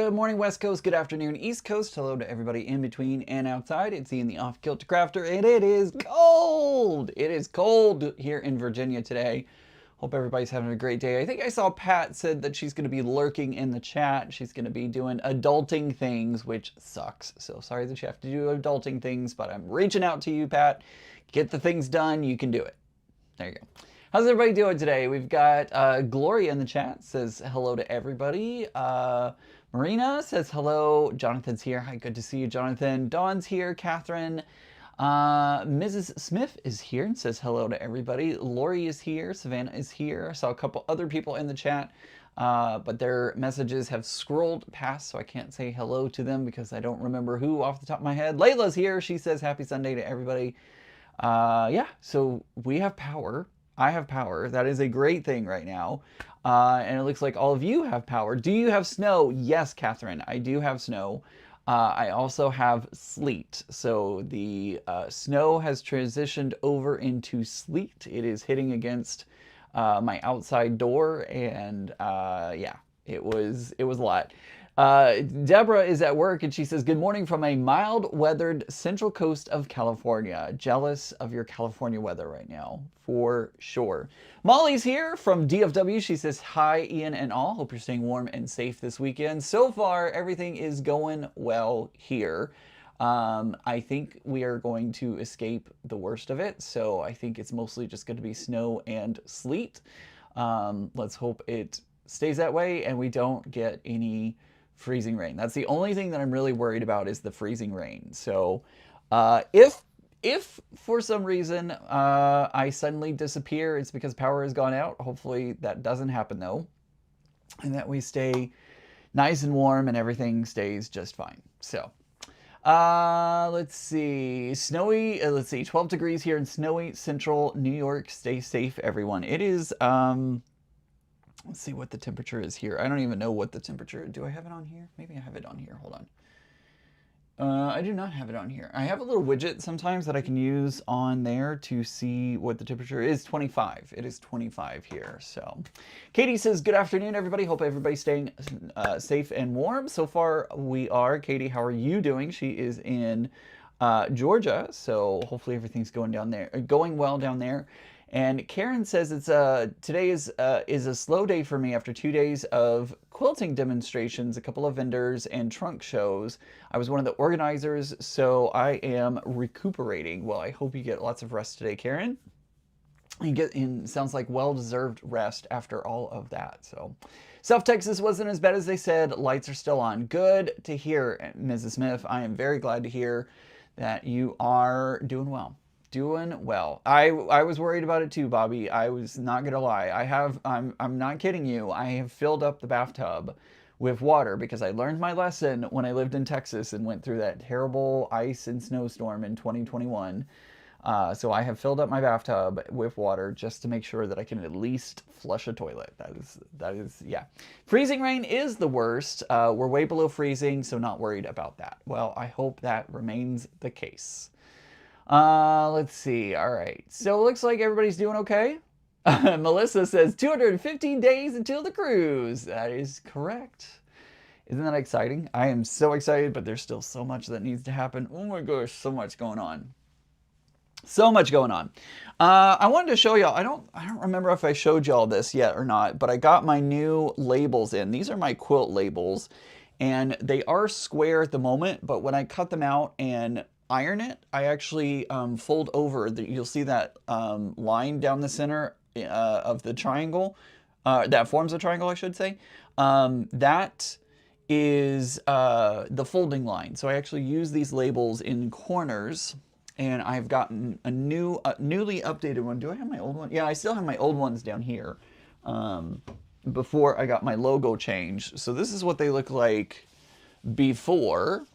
Good morning, West Coast. Good afternoon, East Coast. Hello to everybody in between and outside. It's Ian, the Off Kilter Crafter, and it is cold. It is cold here in Virginia today. Hope everybody's having a great day. I think I saw Pat said that she's going to be lurking in the chat. She's going to be doing adulting things, which sucks. So sorry that you have to do adulting things, but I'm reaching out to you, Pat. Get the things done. You can do it. There you go. How's everybody doing today? We've got Gloria in the chat, says hello to everybody. Marina says hello. Jonathan's here. Hi, good to see you, Jonathan. Dawn's here. Catherine. Mrs. Smith is here and says hello to everybody. Lori is here. Savannah is here. I saw a couple other people in the chat, but their messages have scrolled past, so I can't say hello to them because I don't remember who off the top of my head. Layla's here. She says happy Sunday to everybody. Yeah, so we have power. I have power. That is a great thing right now. And it looks like all of you have power. Do you have snow? Yes, Catherine, I do have snow. I also have sleet. So the snow has transitioned over into sleet. It is hitting against my outside door, and yeah, it was a lot. Deborah is at work and she says, good morning from a mild weathered central coast of California. Jealous of your California weather right now, for sure. Molly's here from DFW. She says, hi, Ian and all. Hope you're staying warm and safe this weekend. So far, everything is going well here. I think we are going to escape the worst of it. So I think it's mostly just going to be snow and sleet. Let's hope it stays that way and we don't get any freezing rain. That's the only thing that I'm really worried about, is the freezing rain. So if for some reason I suddenly disappear, it's because power has gone out. Hopefully that doesn't happen though, and that we stay nice and warm and everything stays just fine. So let's see, snowy, let's see, 12 degrees here in snowy central New York. Stay safe, everyone. It is let's see what the temperature is here. I don't even know what the temperature. Do I have it on here? Maybe I have it on here. Hold on. I do not have it on here. I have a little widget sometimes that I can use on there to see what the temperature is. 25. It is 25 here. So Katie says, good afternoon, everybody. Hope everybody's staying safe and warm. So far we are. Katie, how are you doing? She is in Georgia. So hopefully everything's going well down there. And Karen says it's today is a slow day for me after 2 days of quilting demonstrations, a couple of vendors, and trunk shows. I was one of the organizers, so I am recuperating. Well, I hope you get lots of rest today, Karen. You get in, sounds like well-deserved rest after all of that. So South Texas wasn't as bad as they said. Lights are still on. Good to hear, Mrs. Smith. I am very glad to hear that you are doing well. Doing well. I was worried about it too, Bobby. I was not gonna lie. I'm not kidding you. I have filled up the bathtub with water because I learned my lesson when I lived in Texas and went through that terrible ice and snowstorm in 2021. So I have filled up my bathtub with water just to make sure that I can at least flush a toilet. That is, yeah. Freezing rain is the worst. We're way below freezing, so not worried about that. Well, I hope that remains the case. Let's see. All right. So it looks like everybody's doing okay. Melissa says 215 days until the cruise. That is correct. Isn't that exciting? I am so excited, but there's still so much that needs to happen. Oh my gosh, so much going on. So much going on. I wanted to show y'all. I don't remember if I showed y'all this yet or not, but I got my new labels in. These are my quilt labels, and they are square at the moment, but when I cut them out and iron it, I actually fold over. You'll see that line down the center of the triangle, that forms a triangle, I should say. That is the folding line. So I actually use these labels in corners, and I've gotten a newly updated one. Do I have my old one? Yeah, I still have my old ones down here before I got my logo changed. So this is what they look like before.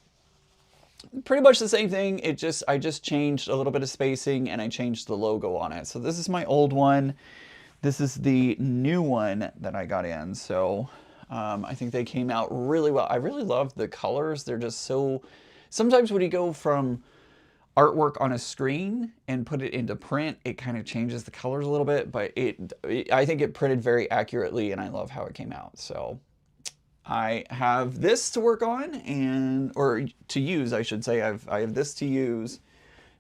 Pretty much the same thing. I just changed a little bit of spacing and I changed the logo on it. So this is my old one. This is the new one that I got in. So I think they came out really well. I really love the colors. They're just so, sometimes when you go from artwork on a screen and put it into print, it kind of changes the colors a little bit, but I think it printed very accurately and I love how it came out. So I have this to work on, or to use, I should say. I have this to use,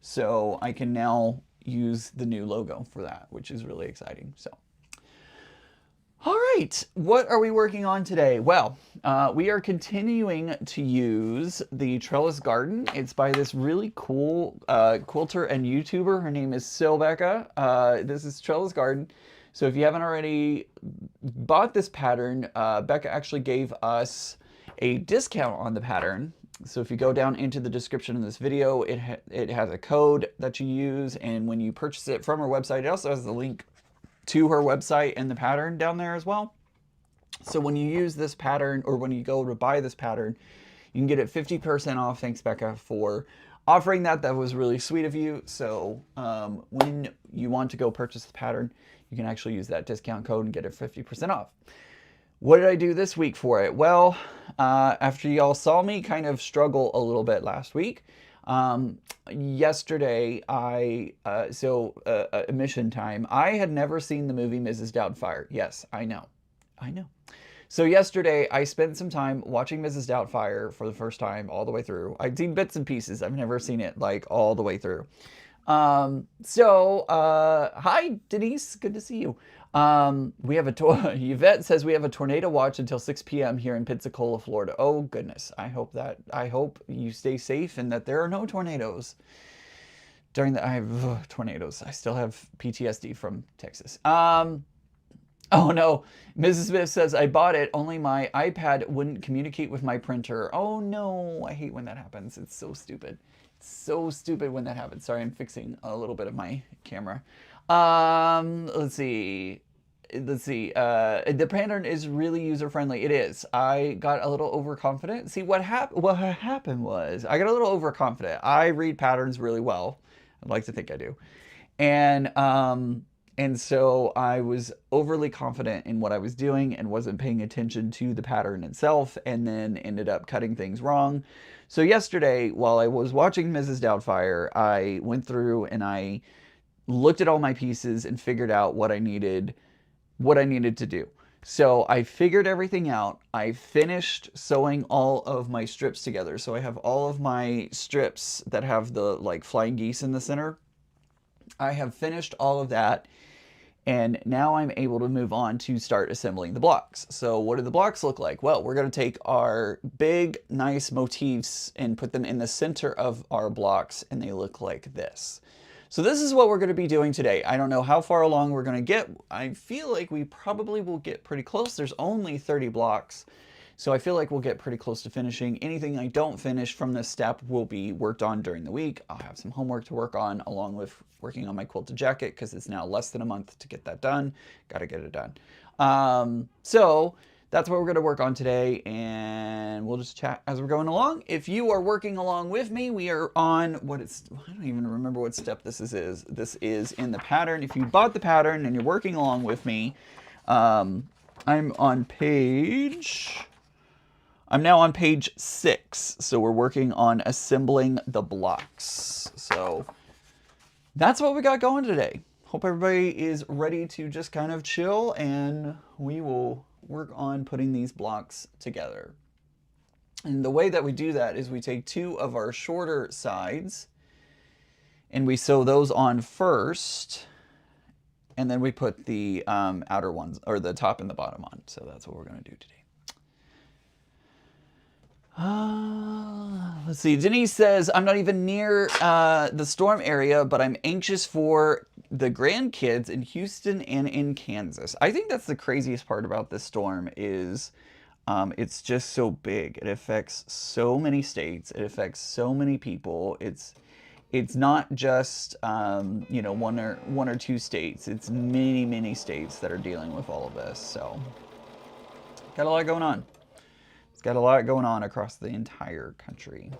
so I can now use the new logo for that, which is really exciting. So, all right, what are we working on today? Well, we are continuing to use the Trellis Garden. It's by this really cool quilter and YouTuber. Her name is Sew Becca. This is Trellis Garden. So if you haven't already bought this pattern, Becca actually gave us a discount on the pattern. So if you go down into the description of this video, it has a code that you use, and when you purchase it from her website, it also has the link to her website and the pattern down there as well. So when you use this pattern, or when you go to buy this pattern, you can get it 50% off. Thanks, Becca, for offering that. That was really sweet of you. So when you want to go purchase the pattern, you can actually use that discount code and get it 50% off. What did I do this week for it? Well, after y'all saw me kind of struggle a little bit last week, yesterday mission time, I had never seen the movie Mrs. Doubtfire. Yes, I know. So yesterday I spent some time watching Mrs. Doubtfire for the first time all the way through. I'd seen bits and pieces. I've never seen it like all the way through. Hi Denise, good to see you. We have Yvette says we have a tornado watch until 6 p.m. here in Pensacola, Florida. Oh goodness. I hope you stay safe and that there are no tornadoes during tornadoes. I still have PTSD from Texas. Oh no, Mrs. Smith says, I bought it, only my iPad wouldn't communicate with my printer. Oh no, I hate when that happens. It's so stupid. It's so stupid when that happens. Sorry, I'm fixing a little bit of my camera. Let's see. The pattern is really user-friendly. It is. I got a little overconfident. See, what happened was, I got a little overconfident. I read patterns really well. I'd like to think I do. And so I was overly confident in what I was doing and wasn't paying attention to the pattern itself, and then ended up cutting things wrong. So yesterday, while I was watching Mrs. Doubtfire, I went through and I looked at all my pieces and figured out what I needed to do. So I figured everything out. I finished sewing all of my strips together. So I have all of my strips that have the like flying geese in the center. I have finished all of that, and now I'm able to move on to start assembling the blocks. So what do the blocks look like? Well, we're going to take our big, nice motifs and put them in the center of our blocks, and they look like this. So this is what we're going to be doing today. I don't know how far along we're going to get. I feel like we probably will get pretty close. There's only 30 blocks. So I feel like we'll get pretty close to finishing. Anything I don't finish from this step will be worked on during the week. I'll have some homework to work on, along with working on my quilted jacket, because it's now less than a month to get that done. Got to get it done. So that's what we're going to work on today, and we'll just chat as we're going along. If you are working along with me, we are on I don't even remember what step this is. This is in the pattern. If you bought the pattern and you're working along with me, I'm now on page 6, so we're working on assembling the blocks. So that's what we got going today. Hope everybody is ready to just kind of chill, and we will work on putting these blocks together. And the way that we do that is we take 2 of our shorter sides and we sew those on first, and then we put the outer ones, or the top and the bottom on. So that's what we're going to do today. Let's see. Denise says, I'm not even near the storm area, but I'm anxious for the grandkids in Houston and in Kansas. I think that's the craziest part about this storm is it's just so big. It affects so many states. It affects so many people. It's not just you know, one or two states. It's many states that are dealing with all of this. So got a lot going on. Got a lot going on across the entire country.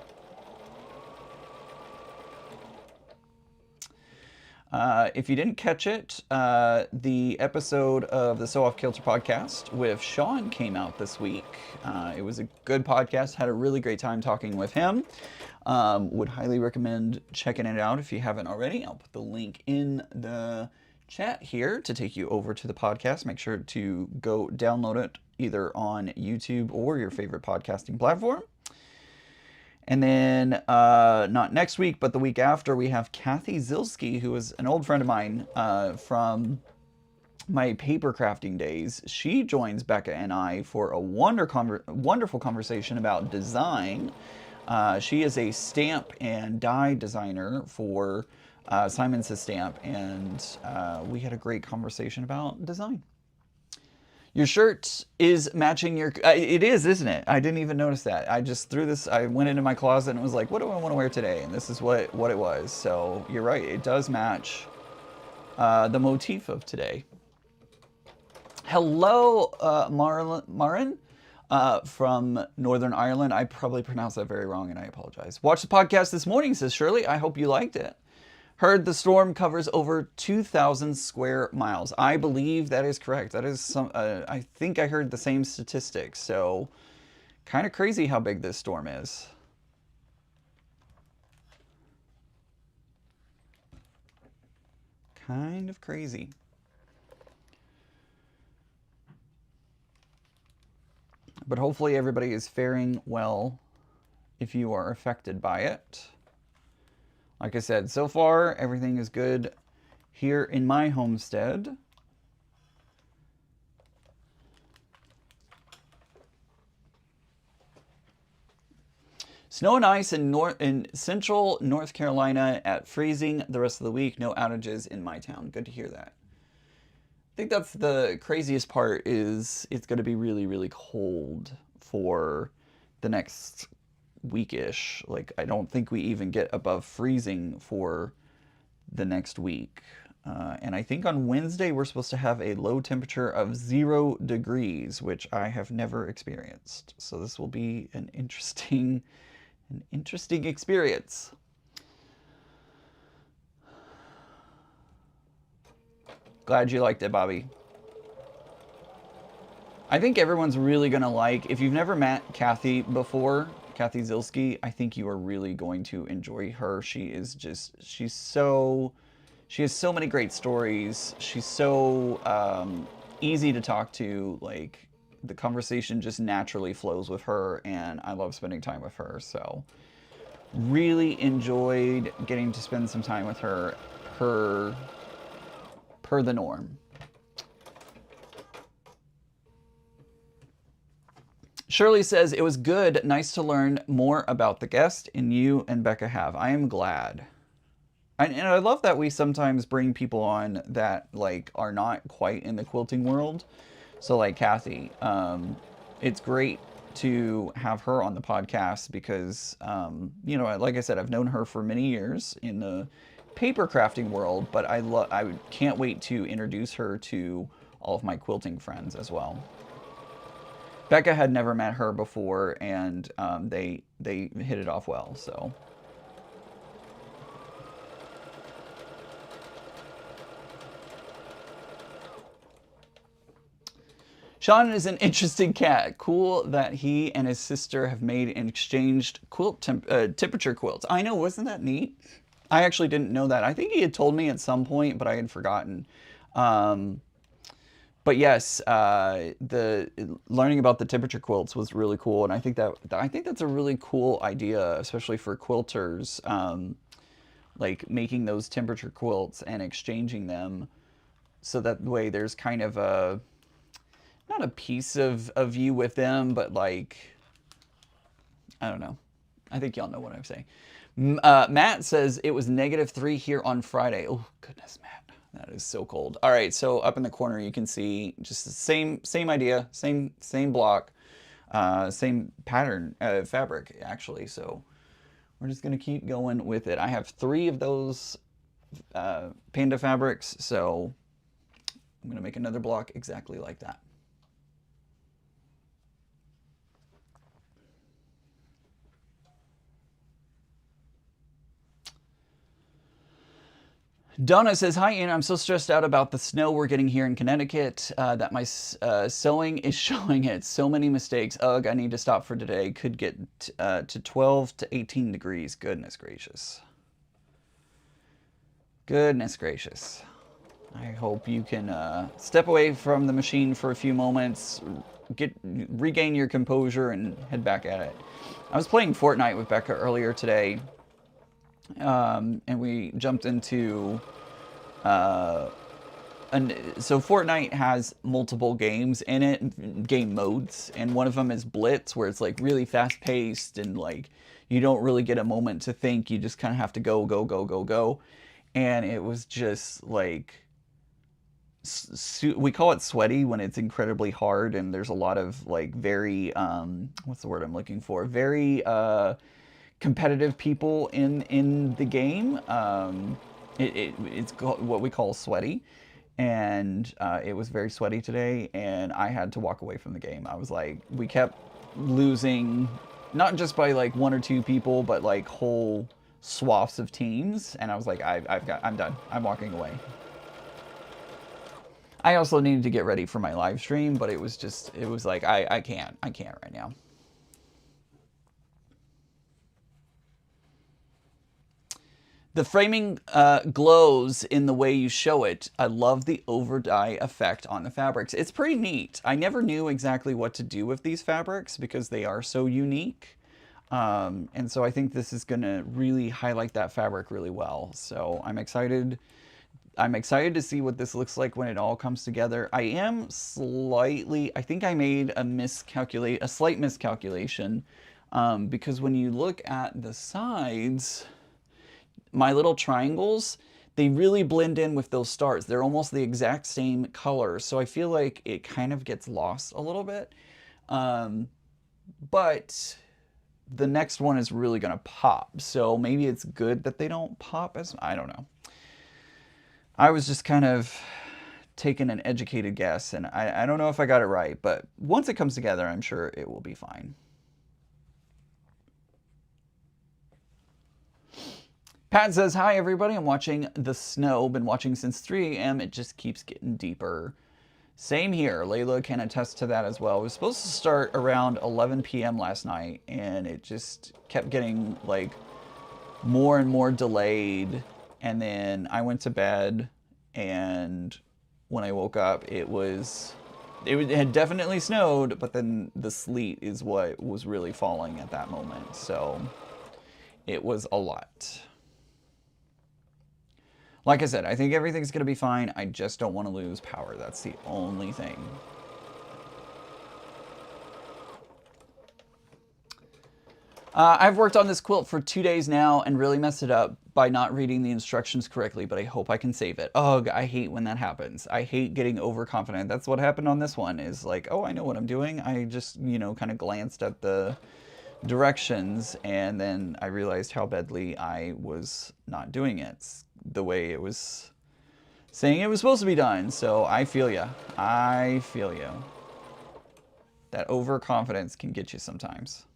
If you didn't catch it, the episode of the Sew Off Kilter podcast with Sean came out this week. It was a good podcast. Had a really great time talking with him. Would highly recommend checking it out if you haven't already. I'll put the link in the chat here to take you over to the podcast. Make sure to go download it either on YouTube or your favorite podcasting platform. And then, not next week, but the week after, we have Kathy Zilski, who is an old friend of mine from my paper crafting days. She joins Becca and I for a wonderful conversation about design. She is a stamp and die designer for Simon Says Stamp, and we had a great conversation about design. Your shirt is matching your... it is, isn't it? I didn't even notice that. I just threw this... I went into my closet and was like, what do I want to wear today? And this is what it was. So you're right. It does match the motif of today. Hello, Marin from Northern Ireland. I probably pronounced that very wrong and I apologize. Watched the podcast this morning, says Shirley. I hope you liked it. Heard the storm covers over 2,000 square miles. I believe that is correct. That is some, I think I heard the same statistics. So kind of crazy how big this storm is. Kind of crazy. But hopefully everybody is faring well if you are affected by it. Like I said, so far, everything is good here in my homestead. Snow and ice in central North Carolina at freezing the rest of the week. No outages in my town. Good to hear that. I think that's the craziest part is it's going to be really, really cold for the next weekish. Like, I don't think we even get above freezing for the next week. And I think on Wednesday we're supposed to have a low temperature of 0 degrees, which I have never experienced. So this will be an interesting experience. Glad you liked it, Bobby. I think everyone's really gonna like, if you've never met Kathy before, Kathy Zilski, I think you are really going to enjoy her. She is just, she has so many great stories. She's so easy to talk to. Like, the conversation just naturally flows with her, and I love spending time with her. So really enjoyed getting to spend some time with her per the norm. Shirley says, it was good. Nice to learn more about the guest, and you and Becca have. I am glad. And I love that we sometimes bring people on that like are not quite in the quilting world. So like Kathy, it's great to have her on the podcast because, you know, like I said, I've known her for many years in the paper crafting world, but I can't wait to introduce her to all of my quilting friends as well. Becca had never met her before, and they hit it off well. So. Sean is an interesting cat. Cool that he and his sister have made and exchanged quilt temperature quilts. I know, wasn't that neat? I actually didn't know that. I think he had told me at some point, but I had forgotten. But yes, the learning about the temperature quilts was really cool, and I think that's a really cool idea, especially for quilters, like making those temperature quilts and exchanging them, so that way there's kind of a not a piece of you with them, but like, I don't know. I think y'all know what I'm saying. Matt says it was -3 here on Friday. Oh goodness, Matt. That is so cold. All right, so up in the corner you can see just the same idea, same block, same pattern, fabric actually. So we're just gonna keep going with it. I have 3 of those panda fabrics, so I'm gonna make another block exactly like that. Donna says, hi, Anna. I'm so stressed out about the snow we're getting here in Connecticut that my sewing is showing it. So many mistakes. Ugh, I need to stop for today. Could get to 12 to 18 degrees. Goodness gracious. Goodness gracious. I hope you can step away from the machine for a few moments, regain your composure, and head back at it. I was playing Fortnite with Becca earlier today, and we jumped into so Fortnite has multiple games in it, game modes, and one of them is Blitz, where it's like really fast paced and like you don't really get a moment to think. You just kind of have to go, go, go, go, go. And it was just like, we call it sweaty when it's incredibly hard, and there's a lot of like very, what's the word I'm looking for? Very competitive people in the game. It's what we call sweaty, and it was very sweaty today, and I had to walk away from the game. I was like, we kept losing, not just by like one or two people, but like whole swaths of teams, and I was like, I'm done. I'm walking away. I also needed to get ready for my live stream, but it was like, I can't right now. The framing glows in the way you show it. I love the over dye effect on the fabrics. It's pretty neat. I never knew exactly what to do with these fabrics because they are so unique. And so I think this is going to really highlight that fabric really well. So I'm excited. I'm excited to see what this looks like when it all comes together. I think I made a slight miscalculation, because when you look at the sides, my little triangles, they really blend in with those stars. They're almost the exact same color, so I feel like it kind of gets lost a little bit. But the next one is really gonna pop, so maybe it's good that they don't pop as, I don't know. I was just kind of taking an educated guess, and I don't know if I got it right, but once it comes together, I'm sure it will be fine. Pat says, hi everybody, I'm watching the snow, been watching since 3 a.m. It just keeps getting deeper. Same here, Layla can attest to that as well. It was supposed to start around 11 p.m. last night, and it just kept getting like more and more delayed. And then I went to bed, and when I woke up, it had definitely snowed, but then the sleet is what was really falling at that moment. So it was a lot. Like I said, I think everything's going to be fine. I just don't want to lose power. That's the only thing. I've worked on this quilt for 2 days now and really messed it up by not reading the instructions correctly, but I hope I can save it. Ugh, I hate when that happens. I hate getting overconfident. That's what happened on this one, is like, oh, I know what I'm doing. I just, kind of glanced at the directions, and then I realized how badly I was not doing it the way it was saying it was supposed to be done. So I feel ya. I feel you. That overconfidence can get you sometimes.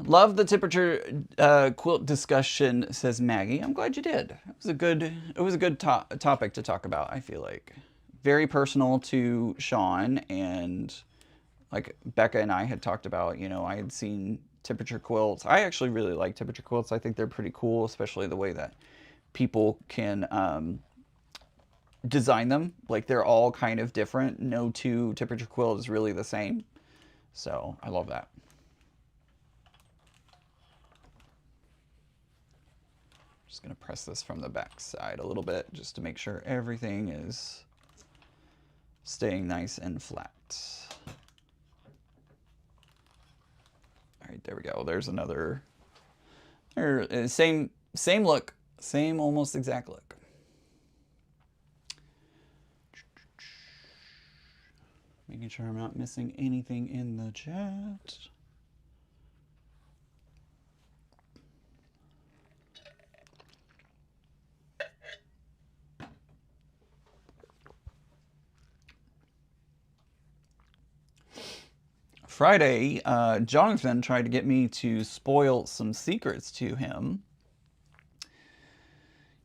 Love the temperature quilt discussion, says Maggie. I'm glad you did. It was a good topic to talk about, I feel like. Very personal to Sean, and like Becca and I had talked about, I had seen temperature quilts. I actually really like temperature quilts. I think they're pretty cool, especially the way that people can design them. Like, they're all kind of different. No two temperature quilt is really the same. So I love that. Just going to press this from the back side a little bit just to make sure everything is staying nice and flat. All right, there we go. There's another. Same look, same almost exact look. Making sure I'm not missing anything in the chat. Friday, Jonathan tried to get me to spoil some secrets to him.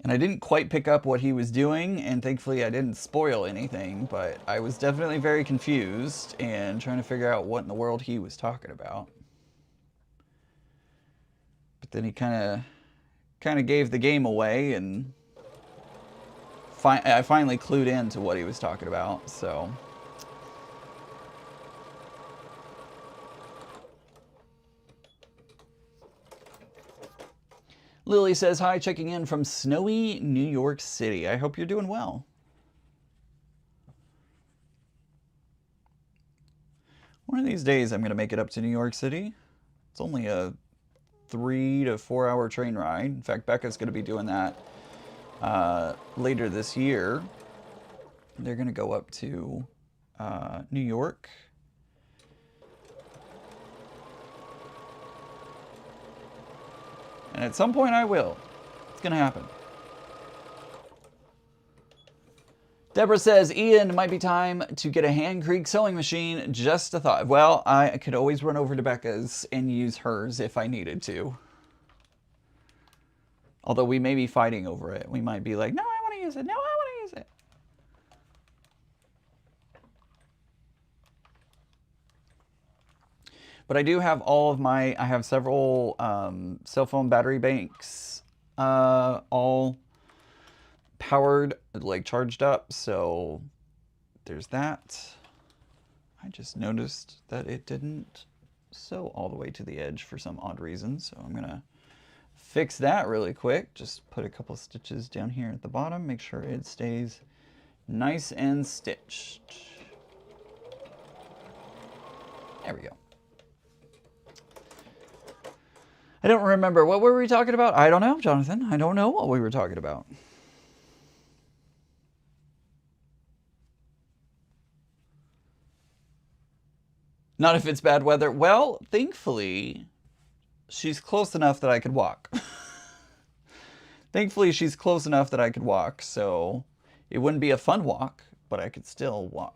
And I didn't quite pick up what he was doing, and thankfully I didn't spoil anything, but I was definitely very confused and trying to figure out what in the world he was talking about. But then he kind of gave the game away, and I finally clued in to what he was talking about, so... Lily says, hi, checking in from snowy New York City. I hope you're doing well. One of these days I'm going to make it up to New York City. It's only a 3 to 4 hour train ride. In fact, Becca's going to be doing that later this year. They're going to go up to New York. And at some point I will. It's going to happen. Deborah says, Ian, it might be time to get a Hand Creek sewing machine. Just a thought. Well, I could always run over to Becca's and use hers if I needed to. Although we may be fighting over it. We might be like, no, I want to use it. No, I want to use it. But I do have I have several cell phone battery banks all powered, like charged up. So there's that. I just noticed that it didn't sew all the way to the edge for some odd reason. So I'm going to fix that really quick. Just put a couple stitches down here at the bottom. Make sure it stays nice and stitched. There we go. I don't remember. What were we talking about? I don't know, Jonathan. I don't know what we were talking about. Not if it's bad weather. Well, thankfully, she's close enough that I could walk. Thankfully, she's close enough that I could walk, so it wouldn't be a fun walk, but I could still walk.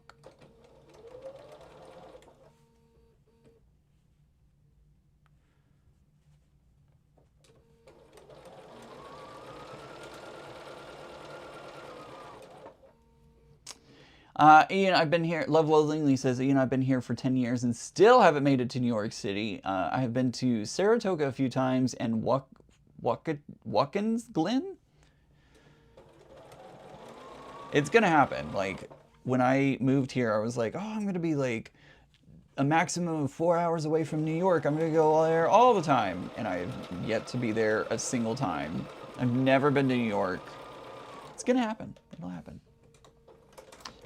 Ian, I've been here. Love Lovingly says, Ian, I've been here for 10 years and still haven't made it to New York City. I have been to Saratoga a few times and Watkins Glen. It's gonna happen. Like, when I moved here, I was like, oh, I'm gonna be like a maximum of 4 hours away from New York. I'm gonna go there all the time. And I've yet to be there a single time. I've never been to New York. It's gonna happen. It'll happen.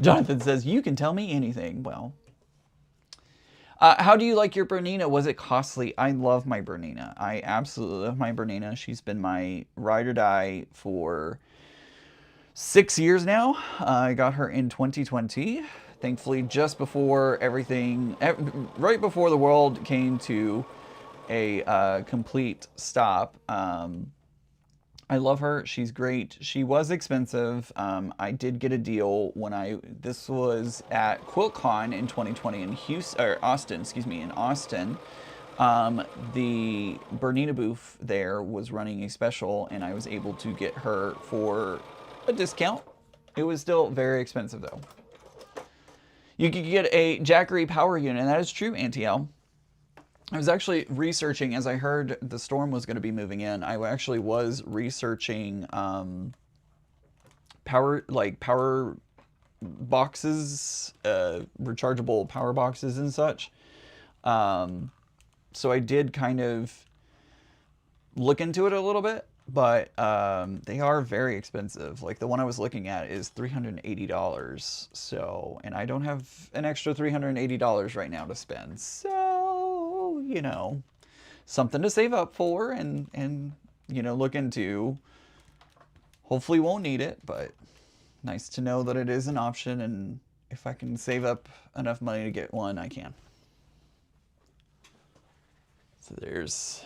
Jonathan says, you can tell me anything. Well, how do you like your Bernina? Was it costly? I love my Bernina. I absolutely love my Bernina. She's been my ride or die for 6 years now. I got her in 2020. Thankfully, just before everything, right before the world came to a complete stop. I love her. She's great. She was expensive. I did get a deal when this was at QuiltCon in 2020 in Austin, in Austin. The Bernina booth there was running a special and I was able to get her for a discount. It was still very expensive though. You could get a Jackery power unit, and that is true, Auntie L. I was actually researching, as I heard the storm was going to be moving in, I actually was researching power boxes, rechargeable power boxes and such. So I did kind of look into it a little bit, but they are very expensive. Like the one I was looking at is $380. So, and I don't have an extra $380 right now to spend. So, you know, something to save up for and you know, look into. Hopefully won't need it, but nice to know that it is an option, and if I can save up enough money to get one, I can. So there's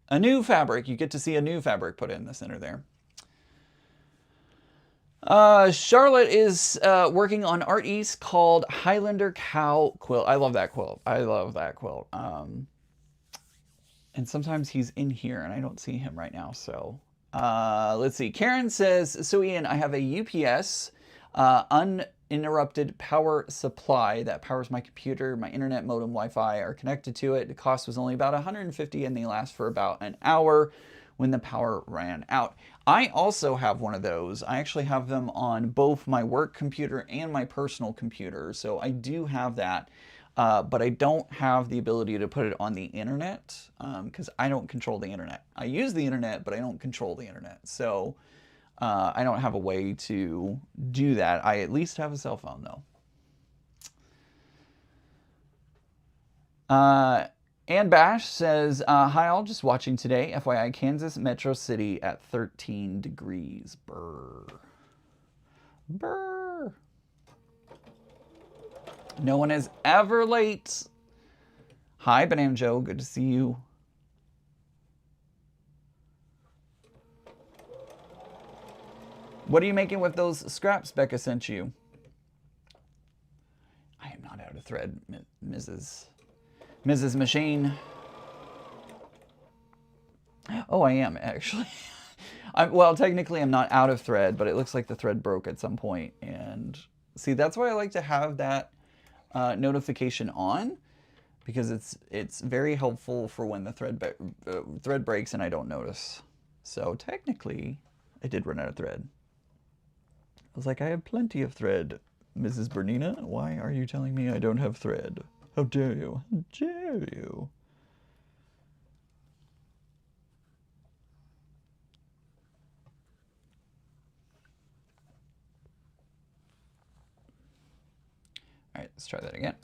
a new fabric. You get to see a new fabric put in the center there. Charlotte is working on Art East called Highlander Cow Quilt. I love that quilt. I love that quilt. And sometimes he's in here and I don't see him right now, so Let's see. Karen says, so Ian, I have a UPS uninterrupted power supply that powers my computer. My internet, modem, Wi-Fi are connected to it. The cost was only about $150 and they last for about an hour when the power ran out. I also have one of those. I actually have them on both my work computer and my personal computer. So I do have that. But I don't have the ability to put it on the internet because I don't control the internet. I use the internet, but I don't control the internet. So I don't have a way to do that. I at least have a cell phone though. Ann Bash says, hi all, just watching today. FYI, Kansas Metro City at 13 degrees. Brr. Brr. No one is ever late. Hi, Banana Joe. Good to see you. What are you making with those scraps Becca sent you? I am not out of thread, Mrs. Machine. Oh, I am, actually. Well, technically I'm not out of thread, but it looks like the thread broke at some point. And see, that's why I like to have that notification on, because it's very helpful for when the thread breaks and I don't notice. So technically, I did run out of thread. I was like, I have plenty of thread, Mrs. Bernina. Why are you telling me I don't have thread? How dare you? How dare you? All right, let's try that again.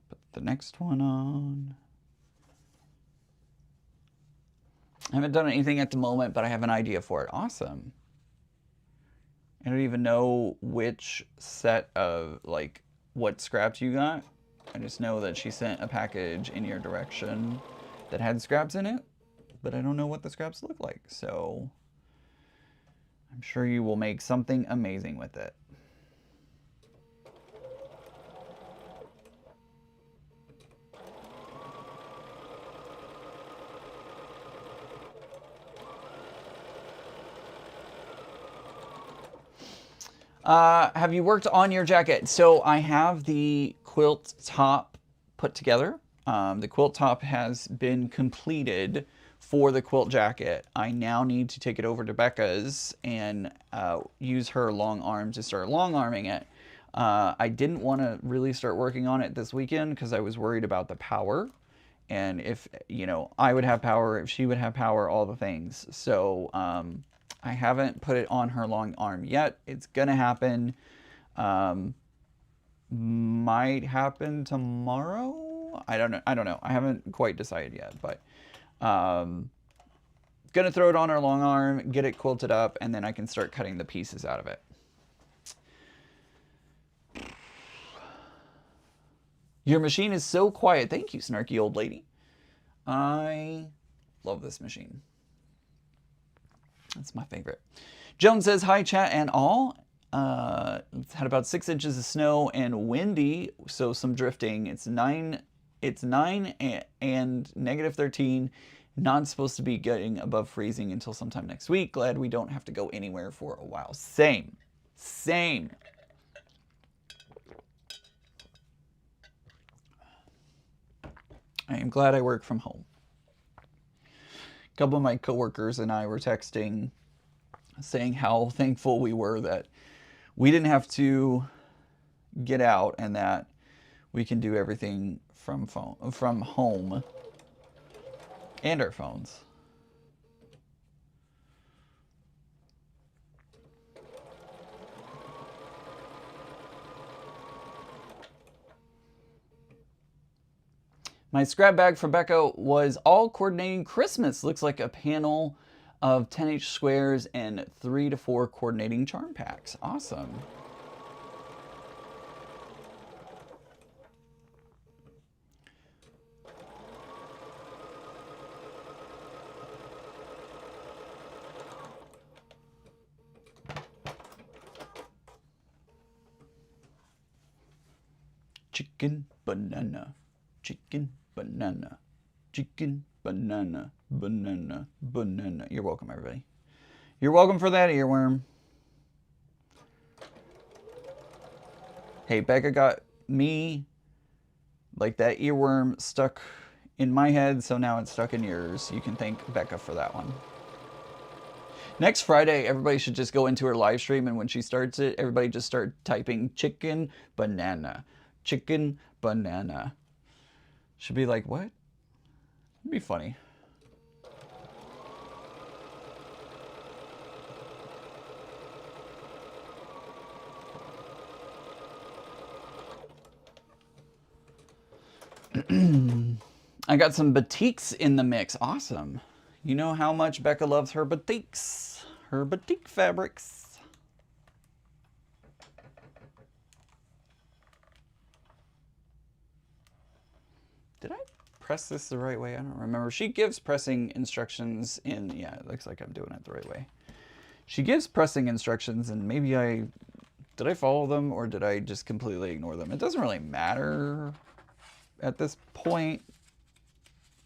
Put the next one on. I haven't done anything at the moment, but I have an idea for it. Awesome. I don't even know which set of, like, what scraps you got. I just know that she sent a package in your direction that had scraps in it, but I don't know what the scraps look like. So I'm sure you will make something amazing with it. Have you worked on your jacket? So I have the quilt top put together. The quilt top has been completed for the quilt jacket. I now need to take it over to Becca's and use her long arm to start long arming it. I didn't want to really start working on it this weekend because I was worried about the power. And if, you know, I would have power, if she would have power, all the things. So I haven't put it on her long arm yet. It's gonna happen. Might happen tomorrow. I don't know. I haven't quite decided yet, but gonna throw it on her long arm, get it quilted up, and then I can start cutting the pieces out of it. Your machine is so quiet. Thank you, snarky old lady. I love this machine. That's my favorite. Joan says, hi, chat and all. It's had about 6 inches of snow and windy, so some drifting. It's 9 and negative 13. Not supposed to be getting above freezing until sometime next week. Glad we don't have to go anywhere for a while. Same. Same. I am glad I work from home. A couple of my coworkers and I were texting saying how thankful we were that we didn't have to get out and that we can do everything from home and our phones. My scrap bag from Becca was all coordinating Christmas. Looks like a panel of 10-inch squares and 3 to 4 coordinating charm packs. Awesome. Chicken, banana, chicken, banana, chicken, banana, banana, banana. You're welcome, everybody. You're welcome for that earworm. Hey, Becca got me, like, that earworm stuck in my head, so now it's stuck in yours. You can thank Becca for that one. Next Friday, everybody should just go into her live stream, and when she starts it, everybody just start typing chicken, banana, chicken, banana. Should be like, what? It'd be funny. I got some batiks in the mix. Awesome. You know how much Becca loves her batiks. Her batik fabrics. Did I press this the right way? I don't remember. She gives pressing instructions in... Yeah, it looks like I'm doing it the right way. She gives pressing instructions, and maybe I... Did I follow them, or did I just completely ignore them? It doesn't really matter at this point,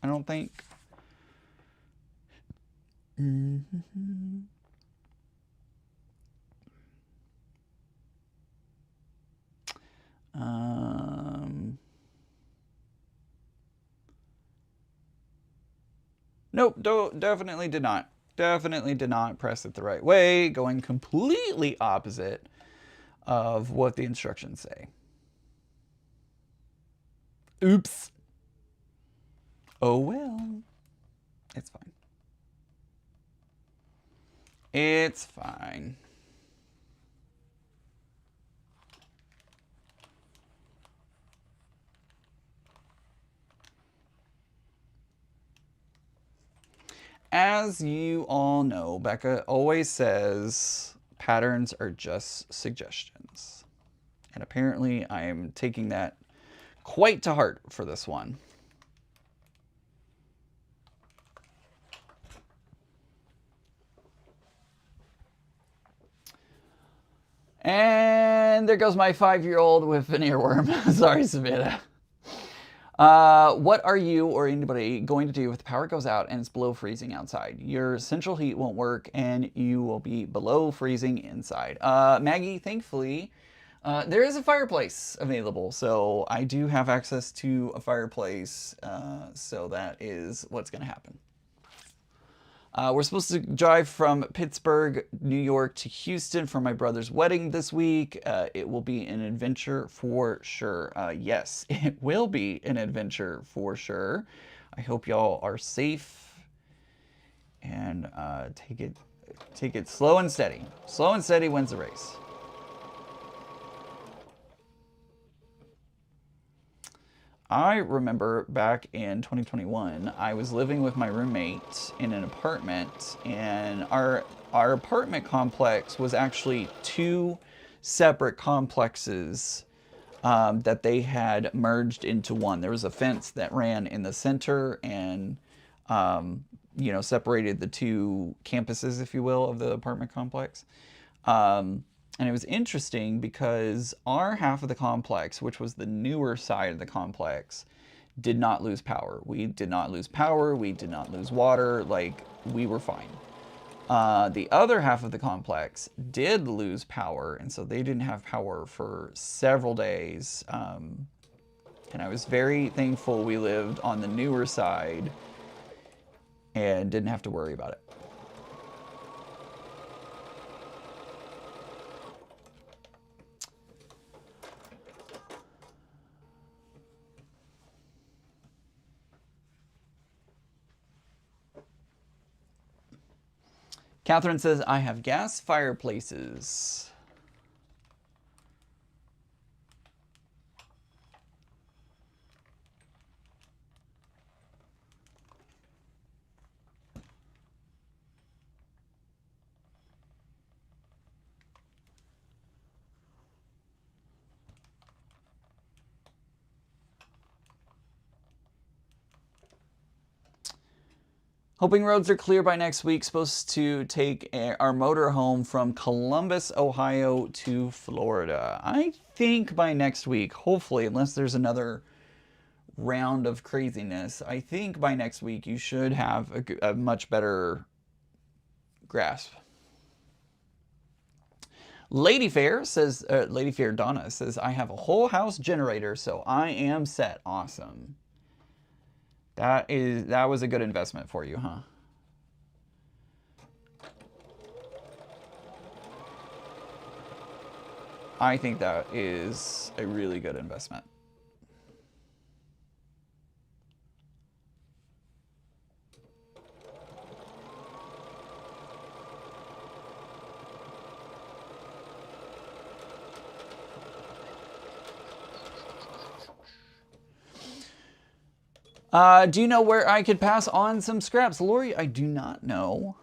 I don't think. Nope, definitely did not. Definitely did not press it the right way, going completely opposite of what the instructions say. Oops. Oh well. It's fine. It's fine. As you all know, Becca always says patterns are just suggestions. And apparently I am taking that quite to heart for this one. And there goes my 5-year-old with an earworm. Sorry, Savannah. What are you or anybody going to do if the power goes out and it's below freezing outside? Your central heat won't work and you will be below freezing inside. Maggie, thankfully, there is a fireplace available. So I do have access to a fireplace. So that is what's going to happen. We're supposed to drive from Pittsburgh, New York to Houston for my brother's wedding this week. It will be an adventure for sure. Yes, it will be an adventure for sure. I hope y'all are safe and take it slow and steady. Slow and steady wins the race. I remember back in 2021, I was living with my roommate in an apartment, and our apartment complex was actually 2 separate complexes that they had merged into one. There was a fence that ran in the center and, you know, separated the 2 campuses, if you will, of the apartment complex. And it was interesting because our half of the complex, which was the newer side of the complex, did not lose power. We did not lose power. We did not lose water. Like, we were fine. The other half of the complex did lose power, and so they didn't have power for several days. And I was very thankful we lived on the newer side and didn't have to worry about it. Catherine says, I have gas fireplaces. Hoping roads are clear by next week. Supposed to take our motor home from Columbus, Ohio to Florida. I think by next week, hopefully, unless there's another round of craziness, I think by next week you should have a much better grasp. Lady Fair says, Lady Fair Donna says, I have a whole house generator, so I am set. Awesome. That was a good investment for you, huh? I think that is a really good investment. Do you know where I could pass on some scraps? Lori, I do not know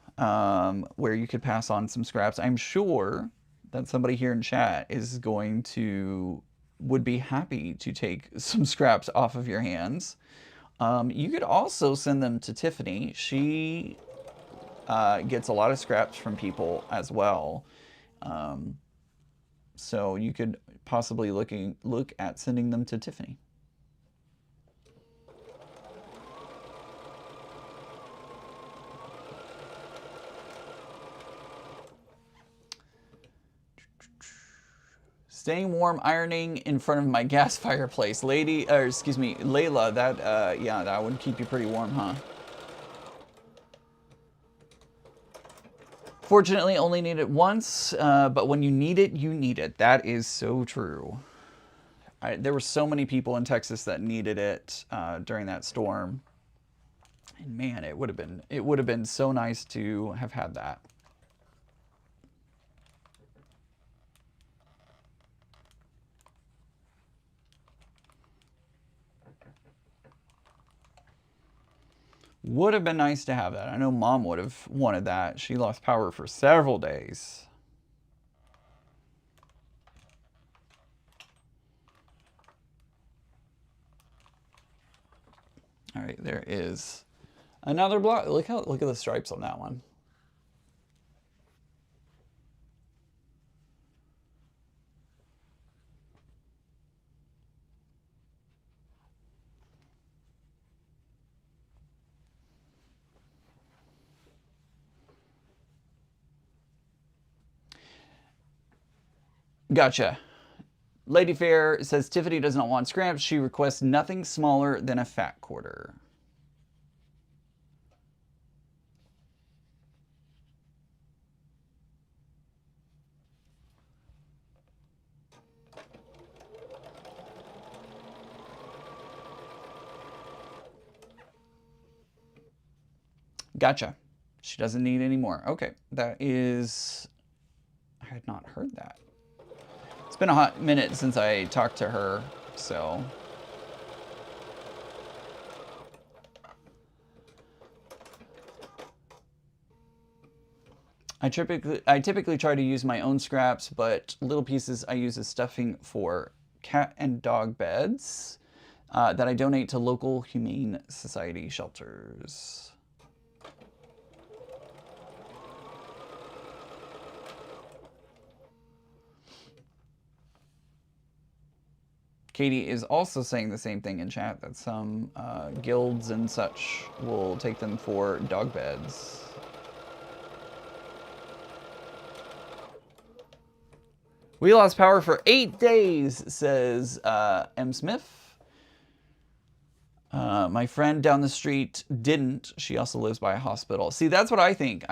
where you could pass on some scraps. I'm sure that somebody here in chat would be happy to take some scraps off of your hands. You could also send them to Tiffany. She gets a lot of scraps from people as well. So you could possibly look at sending them to Tiffany. Staying warm, ironing in front of my gas fireplace. Layla, that would keep you pretty warm, huh? Fortunately, only need it once, but when you need it, you need it. That is so true. There were so many people in Texas that needed it during that storm. And man, it would have been so nice to have had that. Would have been nice to have that. I know Mom would have wanted that. She lost power for several days. All right, there is another block. Look at the stripes on that one. Gotcha. Lady Fair says Tiffany does not want scraps. She requests nothing smaller than a fat quarter. Gotcha. She doesn't need any more. Okay, that is... I had not heard that. It's been a hot minute since I talked to her, so... I typically try to use my own scraps, but little pieces I use as stuffing for cat and dog beds that I donate to local humane society shelters. Katie is also saying the same thing in chat, that some guilds and such will take them for dog beds. We lost power for 8 days, says M. Smith. My friend down the street didn't. She also lives by a hospital. See, that's what I think.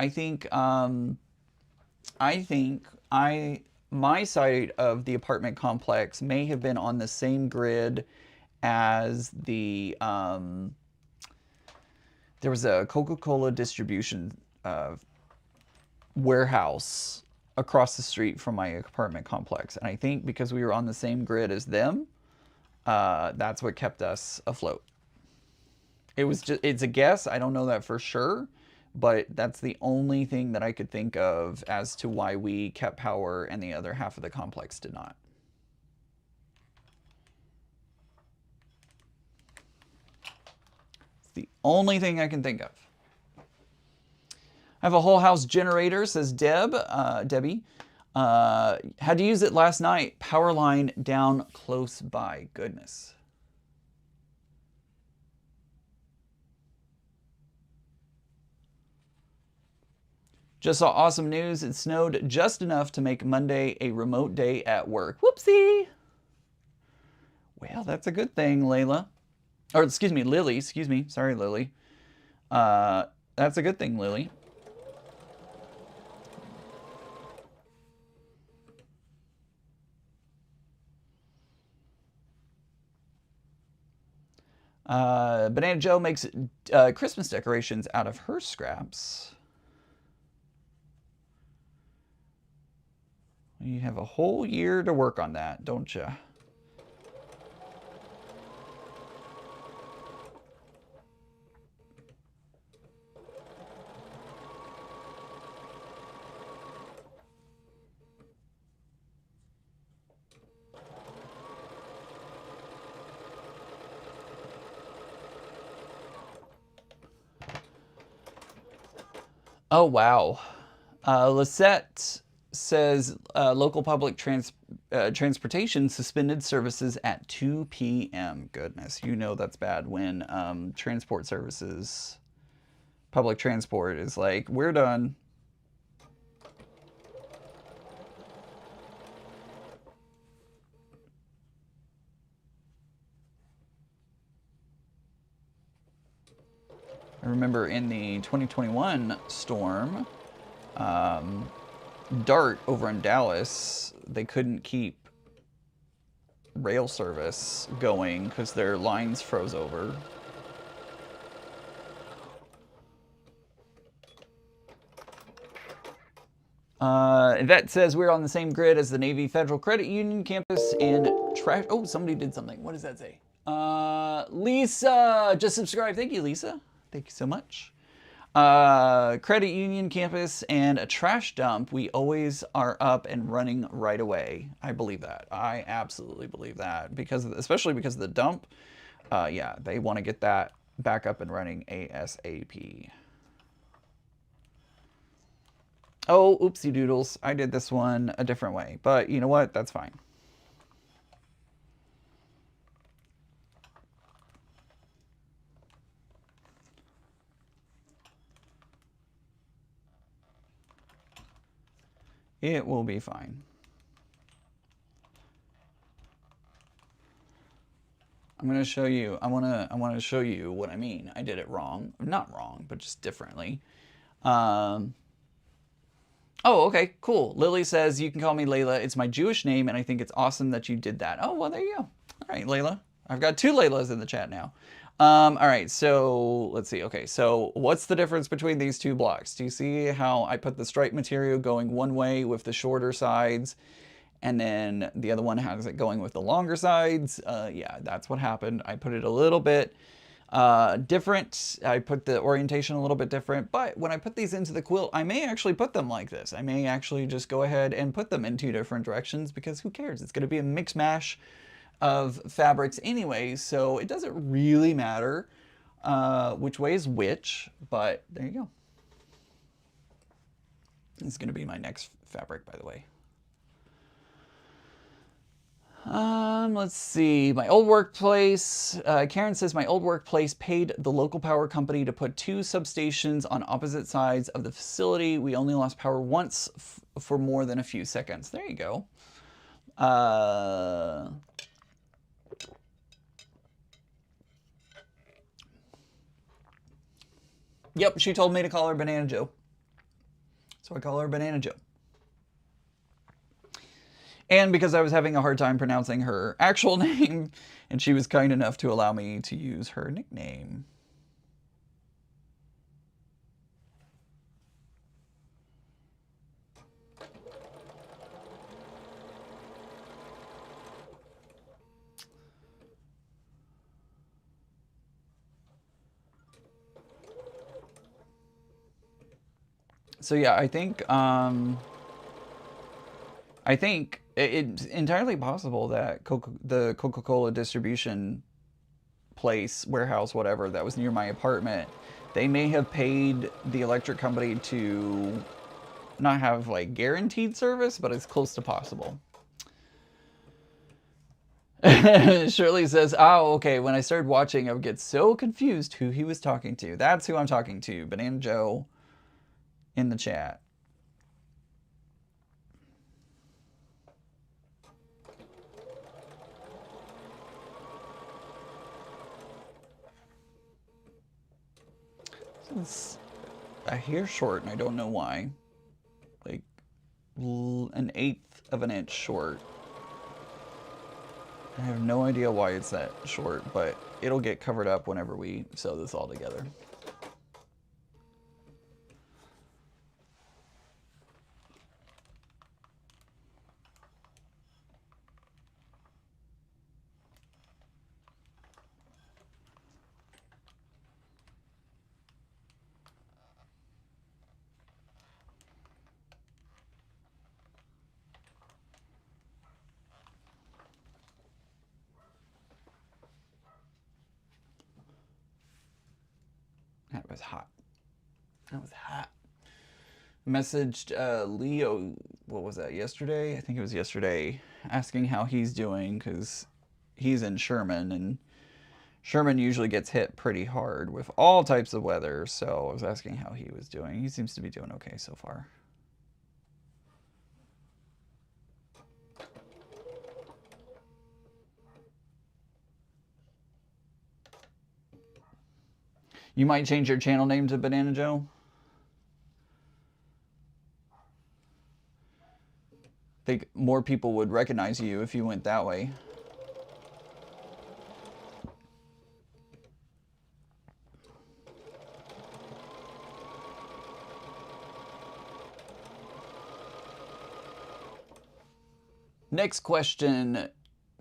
My side of the apartment complex may have been on the same grid as the, there was a Coca-Cola distribution warehouse across the street from my apartment complex. And I think because we were on the same grid as them, that's what kept us afloat. It's a guess. I don't know that for sure, but that's the only thing that I could think of as to why we kept power and the other half of the complex did not. It's the only thing I can think of. I have a whole house generator, says Debbie. Had to use it last night. Power line down close by. Goodness. Just saw awesome news. It snowed just enough to make Monday a remote day at work. Whoopsie. Well, that's a good thing, Layla. Or excuse me, Lily. Excuse me. Sorry, Lily. That's a good thing, Lily. Banana Joe makes Christmas decorations out of her scraps. You have a whole year to work on that, don't you? Oh, wow. Lisette says local public transportation suspended services at 2 p.m. Goodness, you know that's bad when transport services, public transport is like, we're done. I remember in the 2021 storm, DART over in Dallas, they couldn't keep rail service going because their lines froze over. That says we're on the same grid as the Navy Federal Credit Union campus and trash. Oh, somebody did something. What does that say? Lisa just subscribed. Thank you, Lisa. Thank you so much. Credit union campus and a trash dump. We always are up and running right away. I believe that. I absolutely believe that because, especially because of the dump. Yeah, they want to get that back up and running ASAP. Oh, oopsie doodles. I did this one a different way, but you know what? That's fine. It will be fine. I'm going to show you, I want to show you what I mean. I did it wrong. Not wrong, but just differently. Oh, okay, cool. Lily says, you can call me Layla. It's my Jewish name, and I think it's awesome that you did that. Oh, well, there you go. All right, Layla. I've got 2 Laylas in the chat now. All right, so let's see. Okay, so what's the difference between these 2 blocks? Do you see how I put the stripe material going one way with the shorter sides, and then the other one has it going with the longer sides? Yeah, that's what happened. I put it a little bit different. I put the orientation a little bit different, but when I put these into the quilt, I may actually put them like this. I may actually just go ahead and put them in 2 different directions because who cares? It's going to be a mix mash of fabrics anyway, so it doesn't really matter which way is which, but there you go. This is going to be my next fabric, by the way. Let's see, my old workplace, Karen says my old workplace paid the local power company to put 2 substations on opposite sides of the facility. We only lost power once for more than a few seconds. There you go. Yep, she told me to call her Banana Joe. So I call her Banana Joe. And because I was having a hard time pronouncing her actual name, and she was kind enough to allow me to use her nickname. So yeah, I think it's entirely possible that the Coca-Cola distribution place, warehouse, whatever, that was near my apartment They may have paid the electric company to not have like guaranteed service, but as close to possible. Shirley says, oh, okay, when I started watching, I would get so confused who he was talking to. That's who I'm talking to, Banana Joe in the chat. It's a hair short, and I don't know why. Like, an 1/8 of an inch short. I have no idea why it's that short, but it'll get covered up whenever we sew this all together. That was hot. That was hot. Messaged Leo, what was that, yesterday? I think it was yesterday, asking how he's doing, because he's in Sherman, and Sherman usually gets hit pretty hard with all types of weather, so I was asking how he was doing. He seems to be doing okay so far. You might change your channel name to Banana Joe? I think more people would recognize you if you went that way. Next question,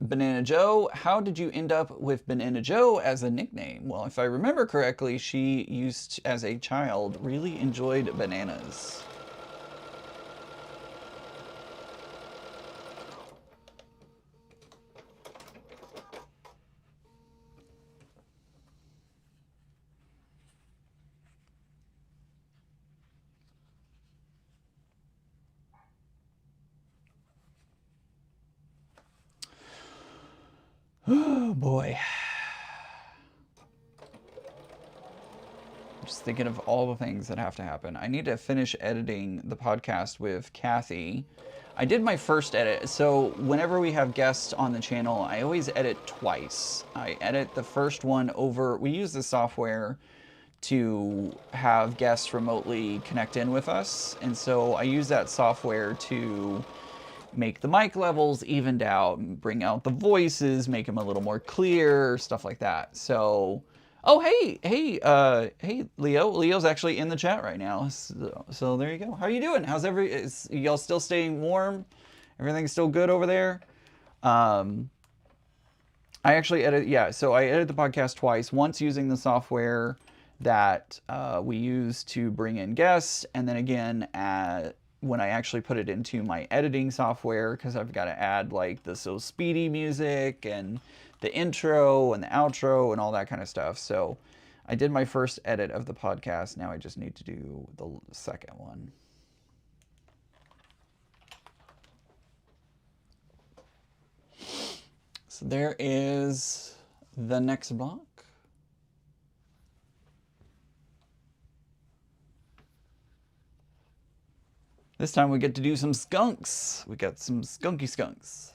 Banana Joe. How did you end up with Banana Joe as a nickname? Well, if I remember correctly, she used, as a child, really enjoyed bananas. Oh boy. I'm just thinking of all the things that have to happen. I need to finish editing the podcast with Kathy. I did my first edit. So whenever we have guests on the channel, I always edit twice. I edit the first one over, we use the software to have guests remotely connect in with us. And so I use that software to make the mic levels evened out, bring out the voices, make them a little more clear, stuff like that. So, oh, hey, Leo. Leo's actually in the chat right now. So there you go. How you doing? How's y'all still staying warm? Everything's still good over there? I actually so I edited the podcast twice. Once using the software that we use to bring in guests, and then again when I actually put it into my editing software, because I've got to add like the So Speedy music and the intro and the outro and all that kind of stuff. So I did my first edit of the podcast. Now I just need to do the second one. So there is the next block. This time we get to do some skunks. We got some skunky skunks.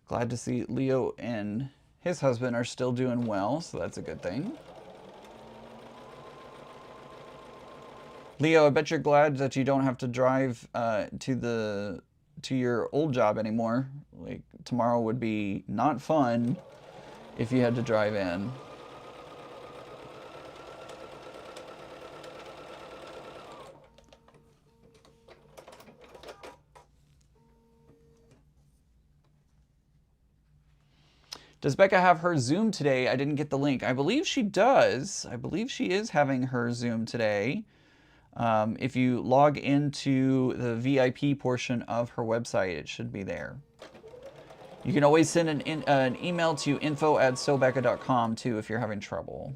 Glad to see Leo and his husband are still doing well, so that's a good thing. Leo, I bet you're glad that you don't have to drive to your old job anymore. Like, tomorrow would be not fun if you had to drive in. Does Becca have her Zoom today? I didn't get the link. I believe she does. I believe she is having her Zoom today. If you log into the VIP portion of her website, it should be there. You can always send an email to info@sewbecca.com too if you're having trouble.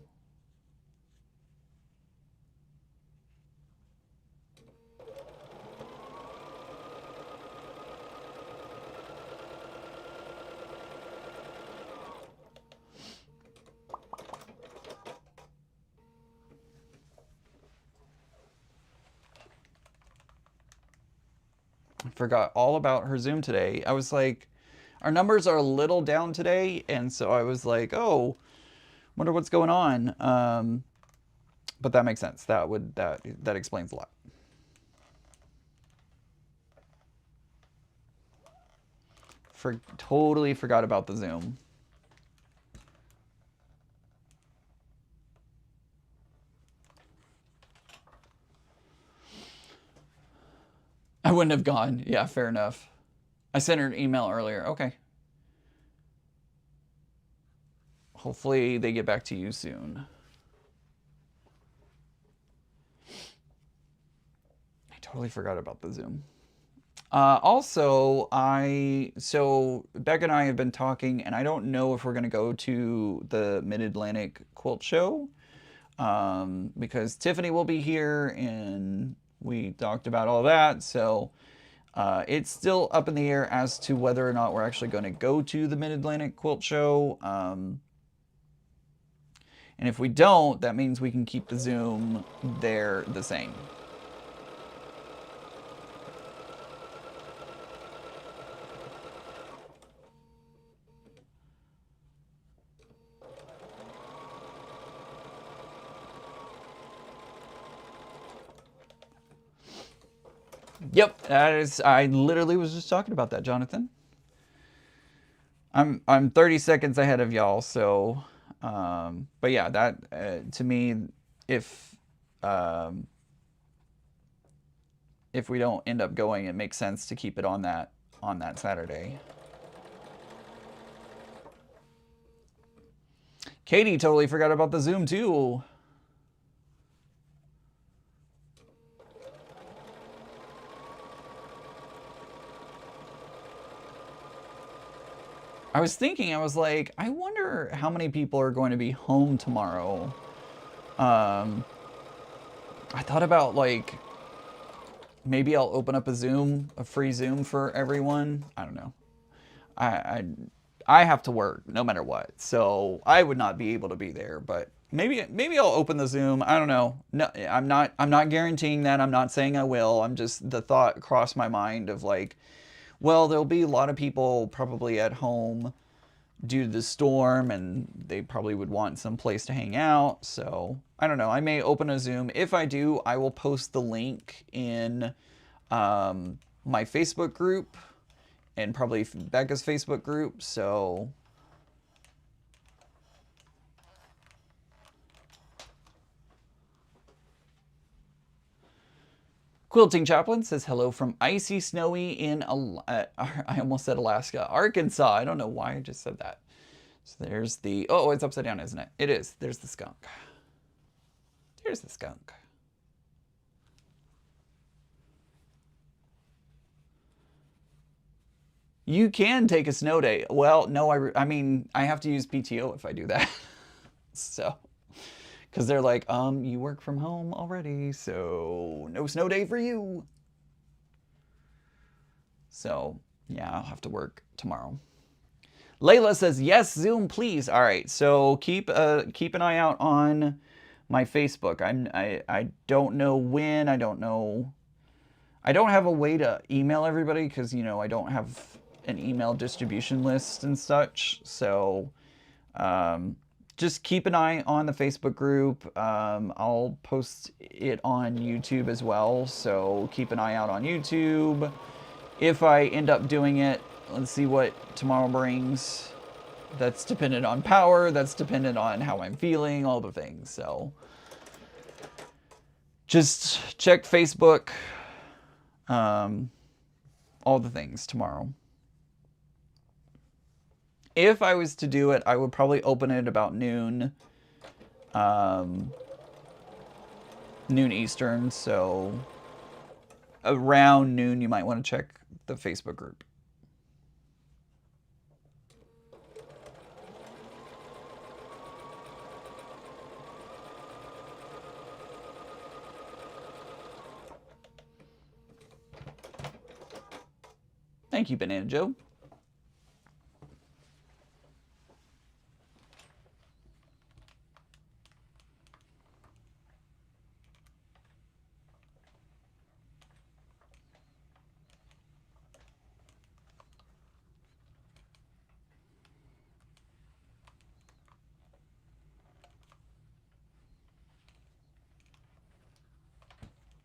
I forgot all about her Zoom today. I was like, our numbers are a little down today, and so I was like, oh, wonder what's going on. But that makes sense. That explains a lot. Totally forgot about the Zoom. I wouldn't have gone. Yeah, fair enough. I sent her an email earlier. Okay. Hopefully they get back to you soon. I totally forgot about the Zoom. So Becca and I have been talking, and I don't know if we're going to go to the Mid-Atlantic Quilt Show, because Tiffany will be here, and we talked about all that, so it's still up in the air as to whether or not we're actually going to go to the Mid-Atlantic Quilt Show. And if we don't, that means we can keep the Zoom there the same. Yep, that is. I literally was just talking about that, Jonathan. I'm 30 seconds ahead of y'all, so. But yeah, that to me, if we don't end up going, it makes sense to keep it on that Saturday. Katie totally forgot about the Zoom too. I was thinking, I was like, I wonder how many people are going to be home tomorrow. I thought about like, maybe I'll open up a free Zoom for everyone. I don't know. I have to work no matter what, so I would not be able to be there. But maybe I'll open the Zoom. I don't know. No, I'm not guaranteeing that. I'm not saying I will. I'm just, the thought crossed my mind of like, well, there'll be a lot of people probably at home due to the storm, and they probably would want some place to hang out. So I don't know. I may open a Zoom. If I do, I will post the link in my Facebook group and probably Becca's Facebook group. So Quilting Chaplain says hello from icy, snowy in, I almost said Alaska, Arkansas. I don't know why I just said that. So there's the, oh, it's upside down, isn't it? It is. There's the skunk. There's the skunk. You can take a snow day. Well, no, I mean, I have to use PTO if I do that. So, because they're like, you work from home already, so no snow day for you. So, yeah, I'll have to work tomorrow. Layla says, yes, Zoom, please. All right, so keep an eye out on my Facebook. I don't know when. I don't know. I don't have a way to email everybody because, you know, I don't have an email distribution list and such. So just keep an eye on the Facebook group. I'll post it on YouTube as well. So keep an eye out on YouTube. If I end up doing it, let's see what tomorrow brings. That's dependent on power. That's dependent on how I'm feeling, all the things. So just check Facebook, all the things tomorrow. If I was to do it, I would probably open it about noon. noon Eastern, so around noon you might want to check the Facebook group. Thank you, Banana Joe.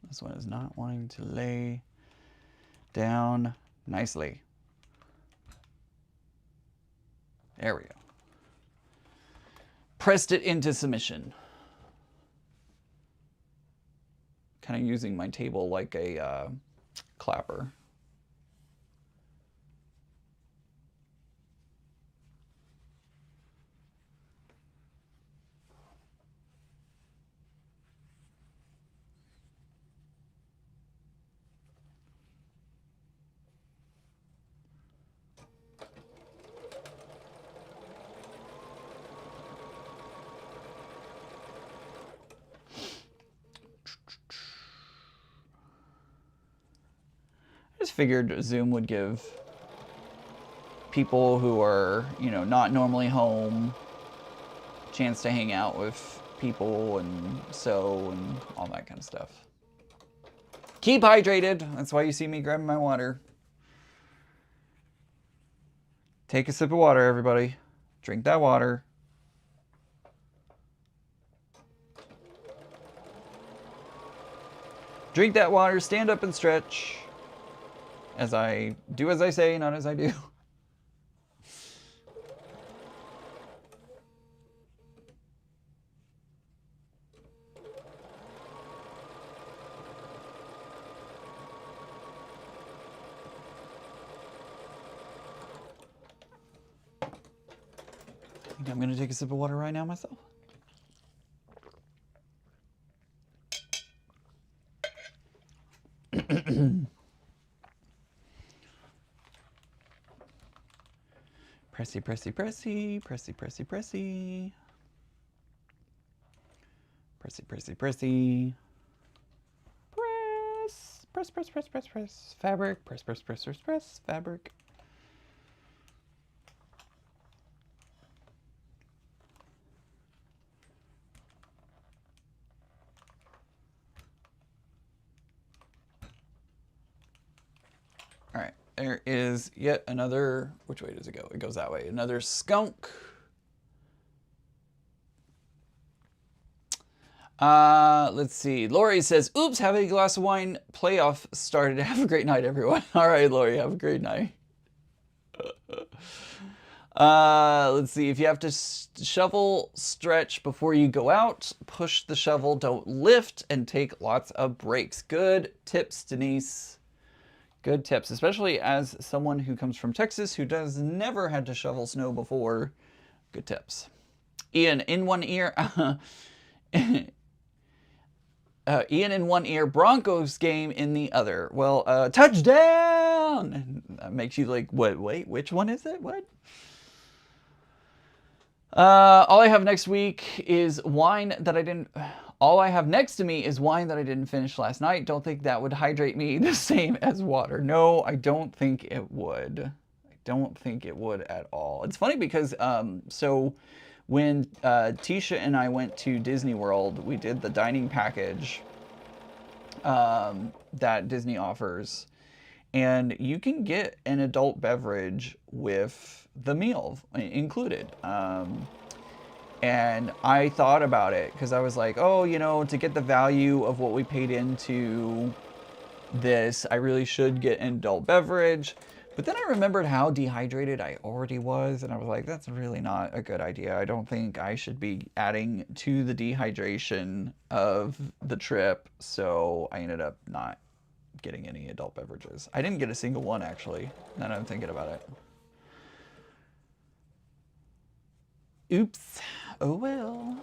This one is not wanting to lay down nicely. There we go. Pressed it into submission. Kind of using my table like a clapper. I just figured Zoom would give people who are, you know, not normally home a chance to hang out with people and sew and all that kind of stuff. Keep hydrated. That's why you see me grabbing my water. Take a sip of water, everybody. Drink that water. Drink that water, stand up and stretch. As I do as I say, not as I do. I think I'm going to take a sip of water right now myself. Pressy, pressy, pressy, pressy, pressy, pressy. Pressy, pressy, pressy. Press, press, press, press, press, press. Fabric, press, press, press, press, press. Fabric. All right, there is yet another, which way does it go? It goes that way. Another skunk. Let's see. Lori says, oops, having a glass of wine playoff started. Have a great night, everyone. All right, Lori, have a great night. Let's see. If you have to shovel stretch before you go out, push the shovel, don't lift, and take lots of breaks. Good tips, Denise. Good tips, especially as someone who comes from Texas who does never had to shovel snow before. Good tips. Ian, in one ear. Ian in one ear, Broncos game in the other. Well, touchdown! That makes you like, what? Wait, which one is it? What? All I have next week is wine that I didn't. All I have next to me is wine that I didn't finish last night. Don't think that would hydrate me the same as water. No, I don't think it would. I don't think it would at all. It's funny because so when Tisha and I went to Disney World, we did the dining package that Disney offers. And you can get an adult beverage with the meal included. And I thought about it because I was like, oh, you know, to get the value of what we paid into this, I really should get an adult beverage. But then I remembered how dehydrated I already was, and I was like, that's really not a good idea. I don't think I should be adding to the dehydration of the trip. So I ended up not getting any adult beverages. I didn't get a single one, actually, now that I'm thinking about it. Oops. Oh well.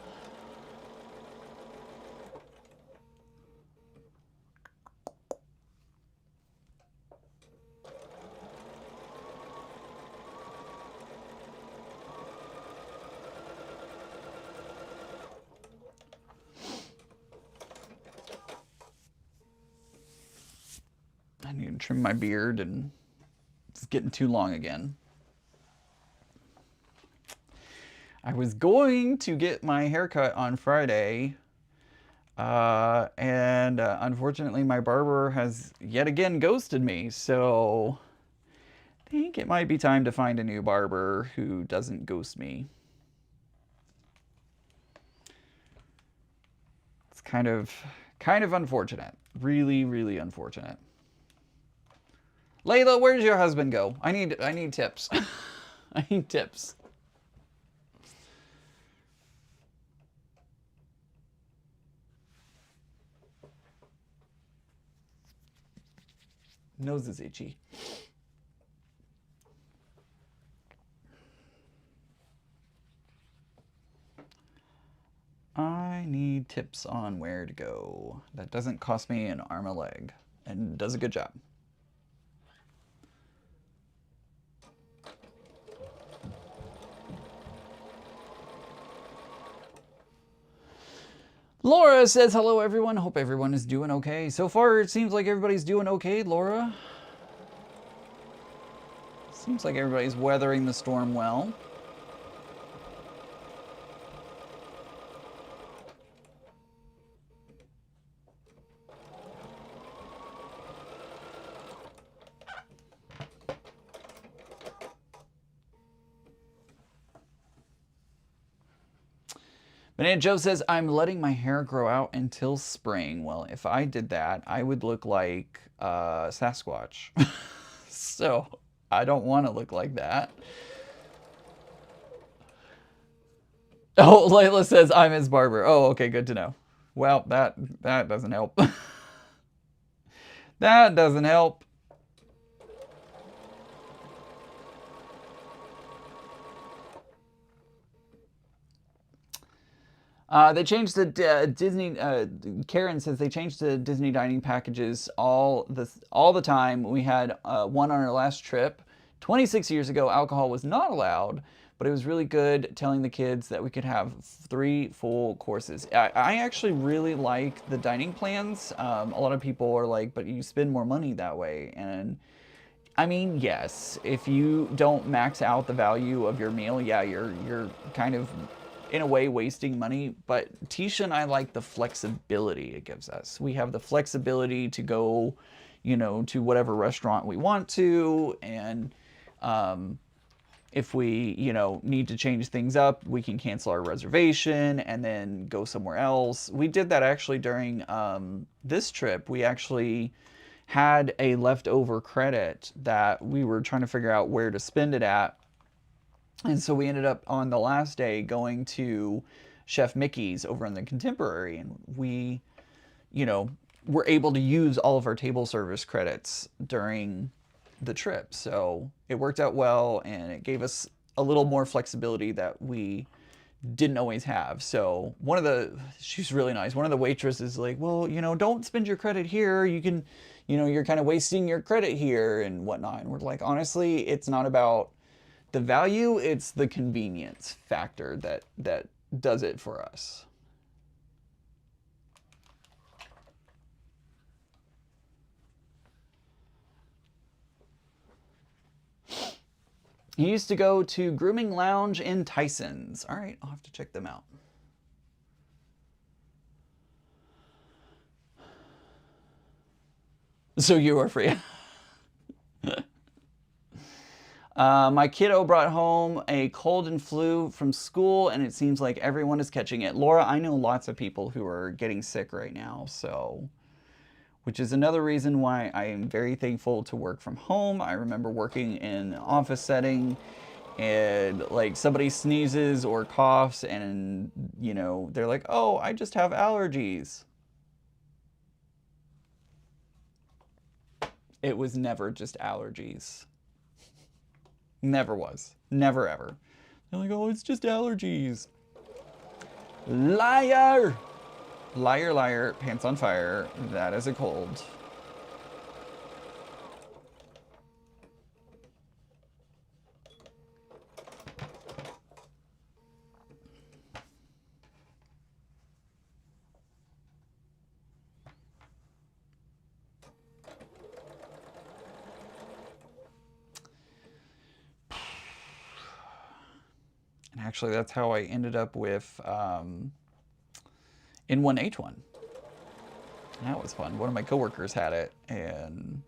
I need to trim my beard, and it's getting too long again. I was going to get my haircut on Friday, and unfortunately my barber has yet again ghosted me, so I think it might be time to find a new barber who doesn't ghost me. It's kind of unfortunate. Really, really unfortunate. Layla, where does your husband go? I need tips. I need tips. Nose is itchy. I need tips on where to go. That doesn't cost me an arm and a leg, and does a good job. Laura says, hello everyone. Hope everyone is doing okay. So far, it seems like everybody's doing okay, Laura. Seems like everybody's weathering the storm well. Banana Joe says, I'm letting my hair grow out until spring. Well, if I did that, I would look like Sasquatch. So I don't want to look like that. Oh, Layla says, I'm his barber. Oh, okay, good to know. Well, that doesn't help. That doesn't help. They changed the Disney. Karen says they changed the Disney dining packages all the time. We had one on our last trip. 26 years ago, alcohol was not allowed, but it was really good telling the kids that we could have 3 full courses. I actually really like the dining plans. A lot of people are like, but you spend more money that way. And I mean, yes, if you don't max out the value of your meal, yeah, you're kind of in a way wasting money. But Tisha and I like the flexibility it gives us. We have the flexibility to go, to whatever restaurant we want to, and if we, need to change things up, we can cancel our reservation and then go somewhere else. We did that actually during this trip. We actually had a leftover credit that we were trying to figure out where to spend it at. And so we ended up on the last day going to Chef Mickey's over in the Contemporary, and we, were able to use all of our table service credits during the trip. So it worked out well, and it gave us a little more flexibility that we didn't always have. So she's really nice. One of the waitresses is like, well, don't spend your credit here. You can, you're kind of wasting your credit here and whatnot. And we're like, honestly, it's not about the value, it's the convenience factor that does it for us. He used to go to Grooming Lounge in Tyson's. All right, I'll have to check them out. So you are free. My kiddo brought home a cold and flu from school, and it seems like everyone is catching it. Laura, I know lots of people who are getting sick right now, so, which is another reason why I am very thankful to work from home. I remember working in an office setting, and like somebody sneezes or coughs, and they're like, oh, I just have allergies. It was never just allergies. Never was. Never ever. They're like, oh, it's just allergies. Liar! Liar, liar, pants on fire. That is a cold. Actually, that's how I ended up with N1H1. That was fun. One of my coworkers had it and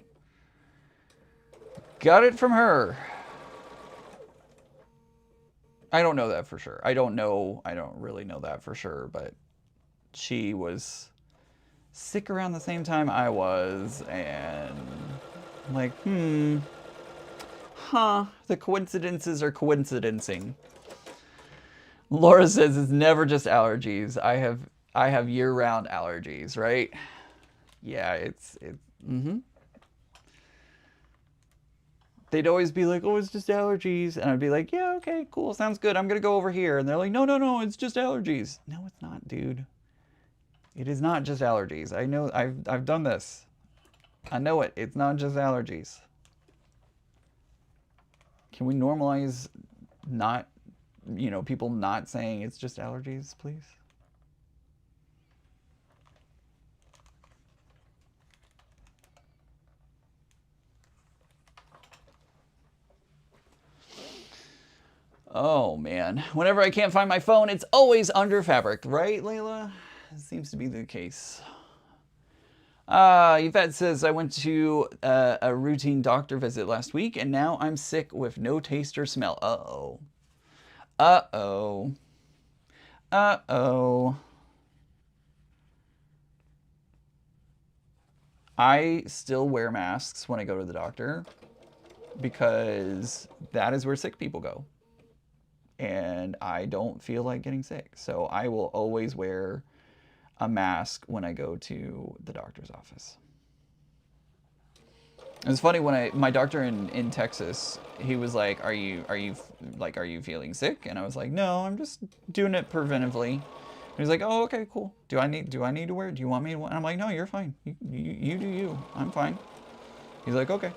got it from her. I don't know that for sure. I don't really know that for sure, but she was sick around the same time I was, and I'm like, the coincidences are coincidencing. Laura says it's never just allergies. I have year-round allergies, right? Yeah, They'd always be like, oh, it's just allergies. And I'd be like, yeah, okay, cool, sounds good. I'm going to go over here. And they're like, no, no, no, it's just allergies. No, it's not, dude. It is not just allergies. I know, I've done this. I know it. It's not just allergies. Can we normalize not, people not saying it's just allergies, please? Oh, man. Whenever I can't find my phone, it's always under fabric. Right, Layla? It seems to be the case. Yvette says, I went to a routine doctor visit last week, and now I'm sick with no taste or smell. Uh-oh. Uh-oh. Uh-oh. I still wear masks when I go to the doctor because that is where sick people go. And I don't feel like getting sick. So I will always wear a mask when I go to the doctor's office. It was funny when my doctor in Texas, he was like, are you feeling sick? And I was like, no, I'm just doing it preventively. And he's like, oh, okay, cool. Do I need to wear it? Do you want me to? And I'm like, no, you're fine. You do you. I'm fine. He's like, okay.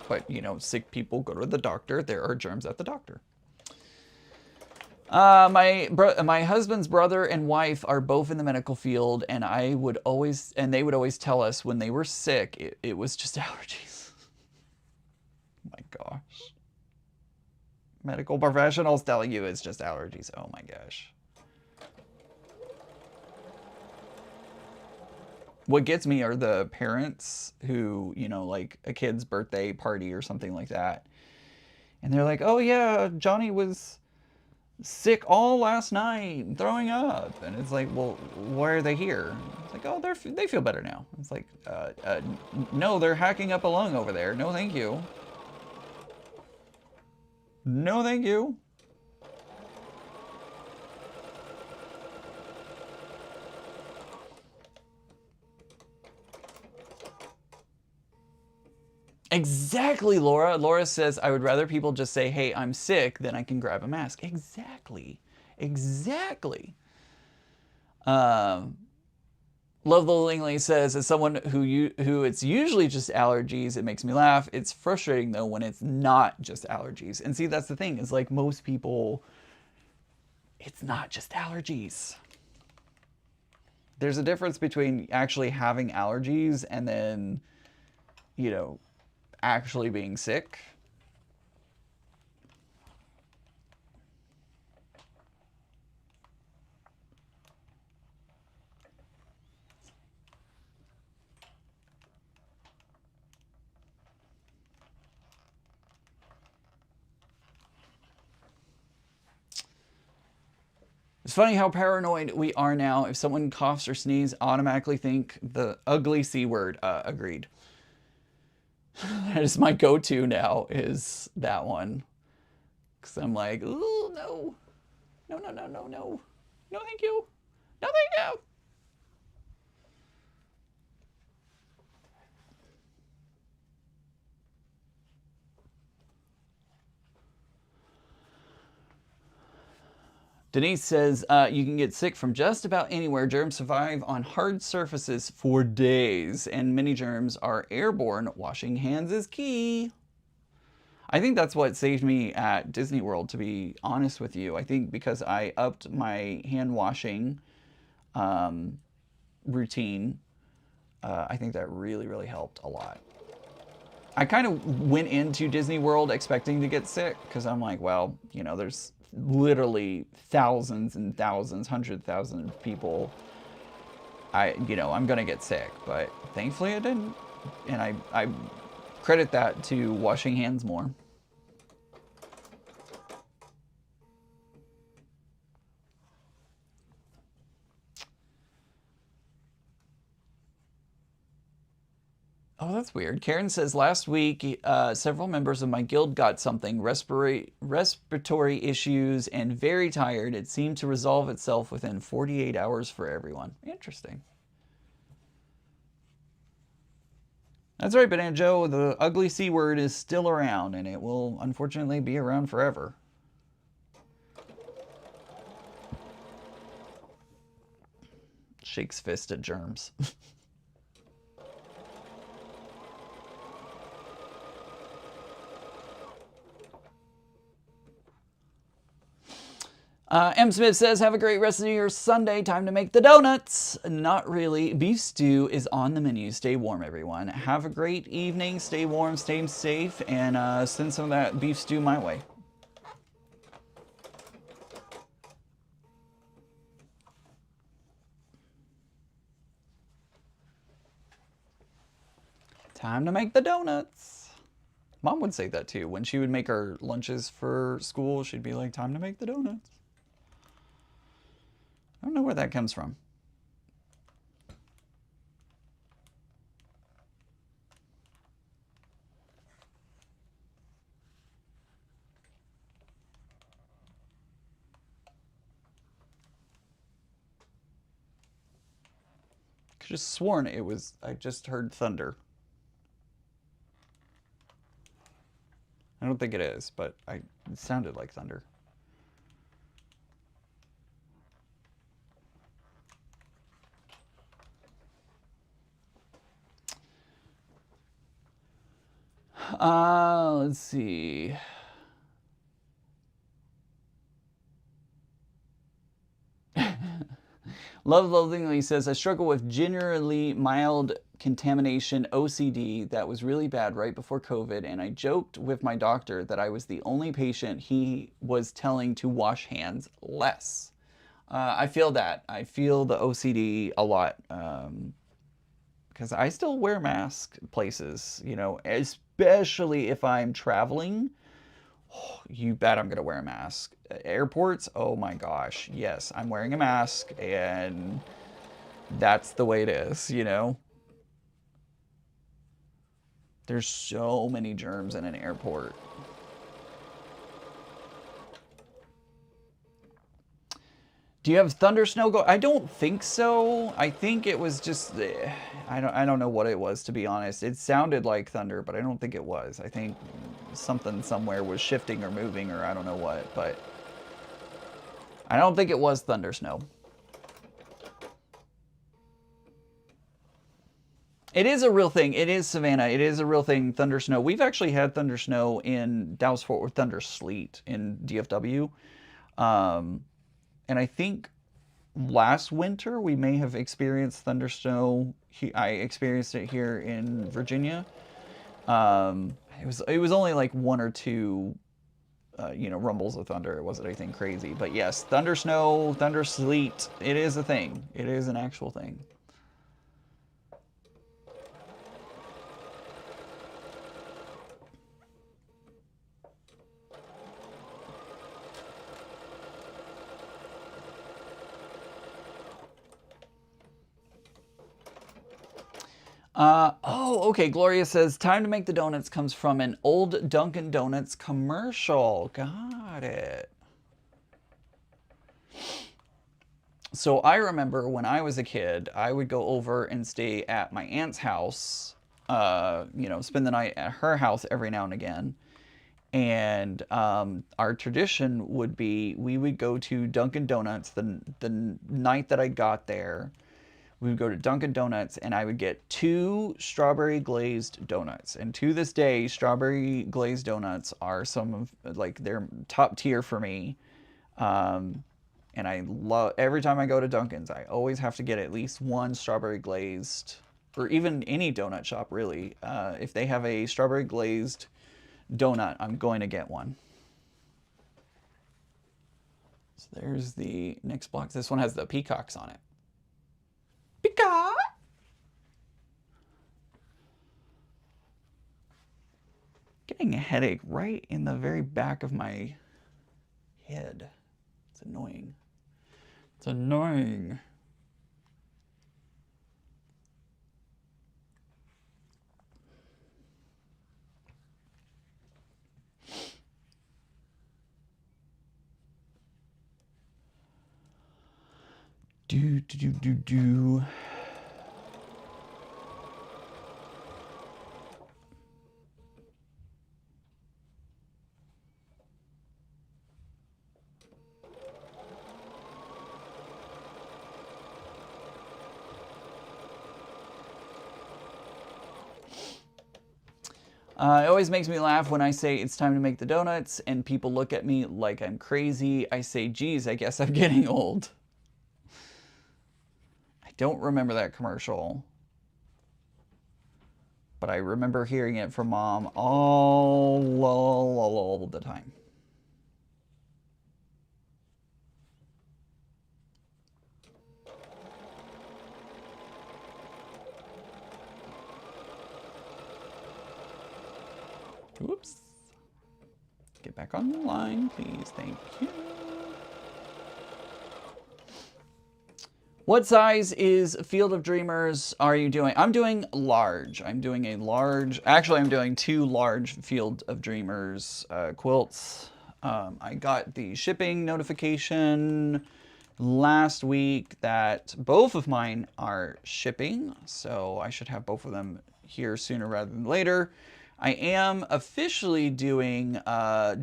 But, sick people go to the doctor. There are germs at the doctor. My husband's brother and wife are both in the medical field, and they would always tell us when they were sick, it was just allergies. My gosh. Medical professionals telling you it's just allergies. Oh my gosh. What gets me are the parents who, like a kid's birthday party or something like that. And they're like, oh yeah, Johnny was sick all last night, throwing up. And it's like, well, why are they here? It's like, oh, they feel better now. It's like, no, they're hacking up a lung over there. No, thank you. No, thank you. Exactly, Laura. Laura says, I would rather people just say, hey, I'm sick, than I can grab a mask. Exactly. Exactly. Love Lily says, as someone who it's usually just allergies, it makes me laugh. It's frustrating, though, when it's not just allergies. And see, that's the thing, is like most people, it's not just allergies. There's a difference between actually having allergies and then, actually being sick. It's funny how paranoid we are now. If someone coughs or sneezes, automatically think the ugly C word. Agreed. That is my go-to now, is that one. Because I'm like, ooh, no. No, no, no, no, no. No, thank you. No, thank you. Denise says, you can get sick from just about anywhere. Germs survive on hard surfaces for days, and many germs are airborne. Washing hands is key. I think that's what saved me at Disney World, to be honest with you. I think because I upped my hand washing routine, I think that really, really helped a lot. I kind of went into Disney World expecting to get sick because I'm like, well, you know, there's literally thousands and thousands, hundreds of thousands of people. I'm gonna get sick, but thankfully I didn't, and I credit that to washing hands more. Oh, that's weird. Karen says last week several members of my guild got something, respiratory issues, and very tired. It seemed to resolve itself within 48 hours for everyone. Interesting. That's right, Banana Joe. The ugly C word is still around, and it will unfortunately be around forever. Shakes fist at germs. M. Smith says, have a great rest of your Sunday. Time to make the donuts. Not really. Beef stew is on the menu. Stay warm, everyone. Have a great evening. Stay warm, stay safe, and send some of that beef stew my way. Time to make the donuts. Mom would say that too. When she would make our lunches for school, she'd be like, time to make the donuts. I don't know where that comes from. Could have sworn it was, I just heard thunder. I don't think it is, but it sounded like thunder. Let's see. Love Loathingly says, I struggle with generally mild contamination OCD that was really bad right before COVID, and I joked with my doctor that I was the only patient he was telling to wash hands less. I feel that. I feel the OCD a lot. Because I still wear masks places, you know, especially if I'm traveling. Oh, you bet I'm going to wear a mask. Airports, oh my gosh, yes, I'm wearing a mask, and that's the way it is, you know. There's so many germs in an airport. Do you have thunder snow go? I don't think so. I think it was just I don't know what it was, to be honest. It sounded like thunder, but I don't think it was. I think something somewhere was shifting or moving, or I don't know what, but I don't think it was thunder snow. It is a real thing. It is, Savannah. It is a real thing, thunder snow. We've actually had thunder snow in Dallas Fort Worth, thunder sleet in DFW. And I think last winter we may have experienced thunder snow. I experienced it here in Virginia. It was only like one or two, rumbles of thunder. It wasn't anything crazy. But yes, thunder snow, thunder sleet. It is a thing. It is an actual thing. Okay. Gloria says, time to make the donuts comes from an old Dunkin' Donuts commercial. Got it. So I remember when I was a kid, I would go over and stay at my aunt's house, spend the night at her house every now and again. And our tradition would be we would go to Dunkin' Donuts the night that I got there. We would go to Dunkin' Donuts, and I would get 2 strawberry glazed donuts. And to this day, strawberry glazed donuts are some of, like, they're top tier for me. And I love, every time I go to Dunkin's, I always have to get at least one strawberry glazed or even any donut shop really, if they have a strawberry glazed donut, I'm going to get one. So there's the next box. This one has the peacocks on it. Peacock! Getting a headache right in the very back of my head. It's annoying. It's annoying. Do. It always makes me laugh when I say it's time to make the donuts and people look at me like I'm crazy. I say, geez, I guess I'm getting old. I don't remember that commercial, but I remember hearing it from Mom all the time. Whoops. Get back on the line, please. Thank you. What size is Field of Dreamers are you doing? I'm doing large. I'm doing a large. Actually, I'm doing 2 large Field of Dreamers quilts. I got the shipping notification last week that both of mine are shipping, so I should have both of them here sooner rather than later. I am officially doing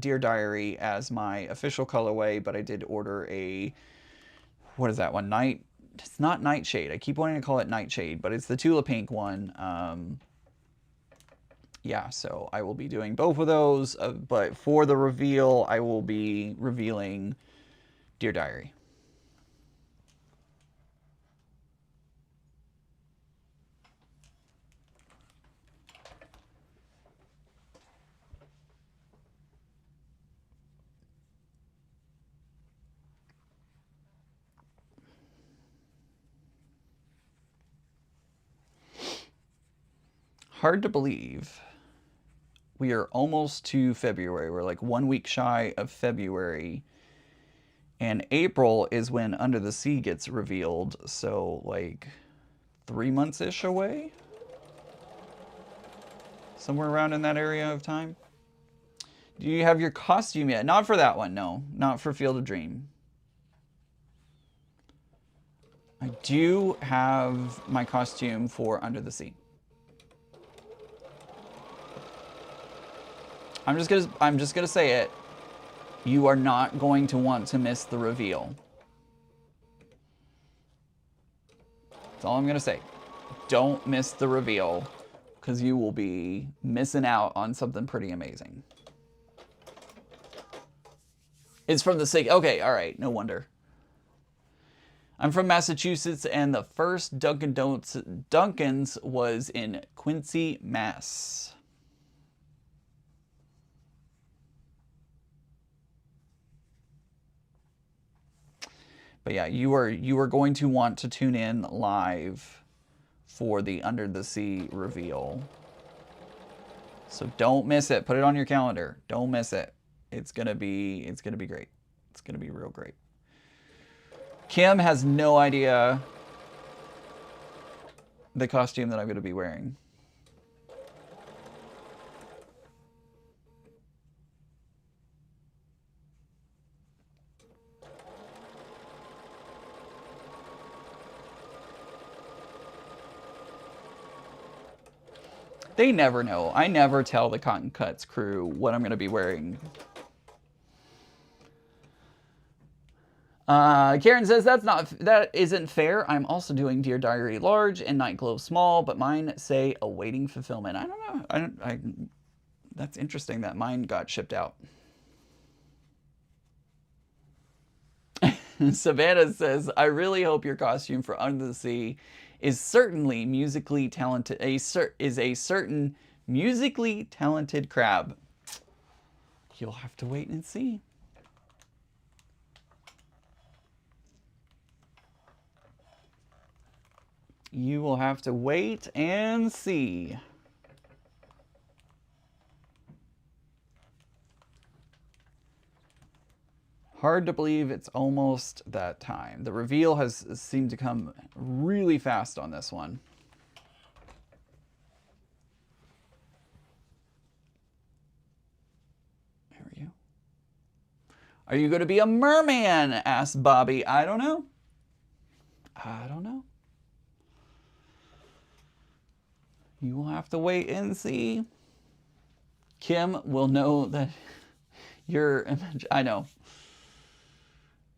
Dear Diary as my official colorway, but I did order a, what is that one? It's not Nightshade. I keep wanting to call it Nightshade, but it's the Tula Pink one. Yeah, so I will be doing both of those, but for the reveal, I will be revealing Dear Diary. Hard to believe. We are almost to February. We're like 1 week shy of February. And April is when Under the Sea gets revealed. So like 3 months-ish away? Somewhere around in that area of time. Do you have your costume yet? Not for that one, no. Not for Field of Dream. I do have my costume for Under the Sea. I'm just gonna say it. You are not going to want to miss the reveal. That's all I'm gonna say. Don't miss the reveal, because you will be missing out on something pretty amazing. It's from the sake. Okay, all right, no wonder. I'm from Massachusetts, and the first Dunkin's was in Quincy, Mass. But yeah, you are going to want to tune in live for the Under the Sea reveal. So don't miss it. Put it on your calendar. Don't miss it. It's gonna be great. It's gonna be real great. Kim has no idea the costume that I'm gonna be wearing. They never know. I never tell the Cotton Cuts crew what I'm going to be wearing. Karen says that isn't fair. I'm also doing Dear Diary large and Night Glow small, but mine say awaiting fulfillment. I don't know. That's interesting that mine got shipped out. Savannah says, I really hope your costume for Under the Sea is certainly musically talented. Is a certain musically talented crab. You'll have to wait and see. You will have to wait and see. Hard to believe it's almost that time. The reveal has seemed to come really fast on this one. How are you? Are you going to be a merman? Asked Bobby. I don't know. I don't know. You will have to wait and see. Kim will know that you're... I know.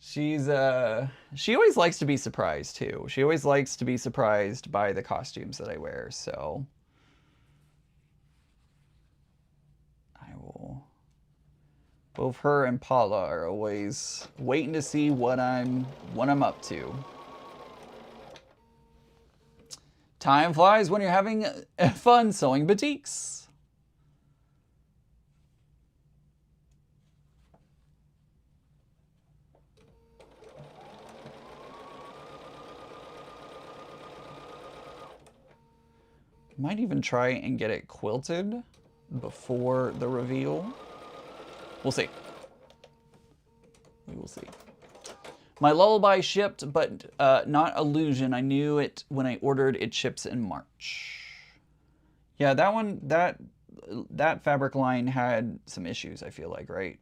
She always likes to be surprised too. She always likes to be surprised by the costumes that I wear, so I will. Both her and Paula are always waiting to see what I'm up to. Time flies when you're having fun sewing boutiques. Might even try and get it quilted before the reveal. We'll see. We will see. My lullaby shipped, but not illusion. I knew it when I ordered. It ships in March. Yeah, that one, that fabric line had some issues, I feel like, right?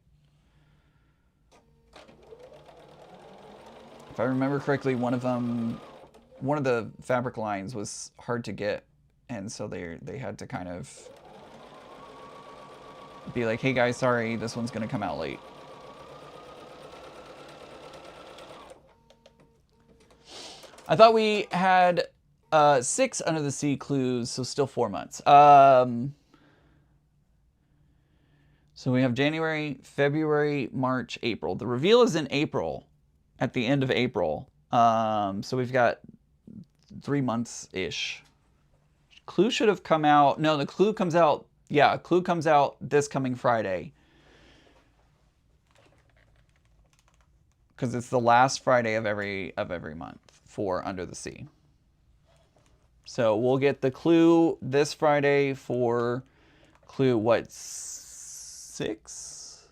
If I remember correctly, one of the fabric lines was hard to get. And so they had to kind of be like, hey guys, sorry, this one's going to come out late. I thought we had 6 Under the Sea clues, so still 4 months. So we have January, February, March, April. The reveal is in April, at the end of April. So we've got 3 months-ish. Clue should have come out. No, the clue comes out. Yeah, clue comes out this coming Friday. Because it's the last Friday of every month for Under the Sea. So we'll get the clue this Friday for clue, what, 6?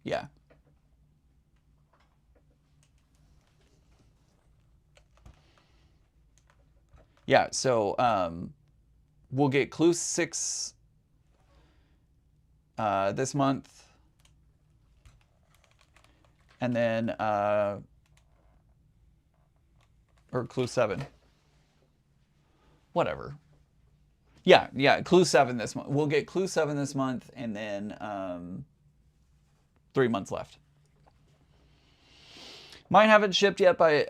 Yeah. Yeah, so we'll get clue 6 this month. And then, or clue 7. Whatever. Yeah, clue 7 this month. We'll get clue 7 this month, and then 3 months left. Mine haven't shipped yet, but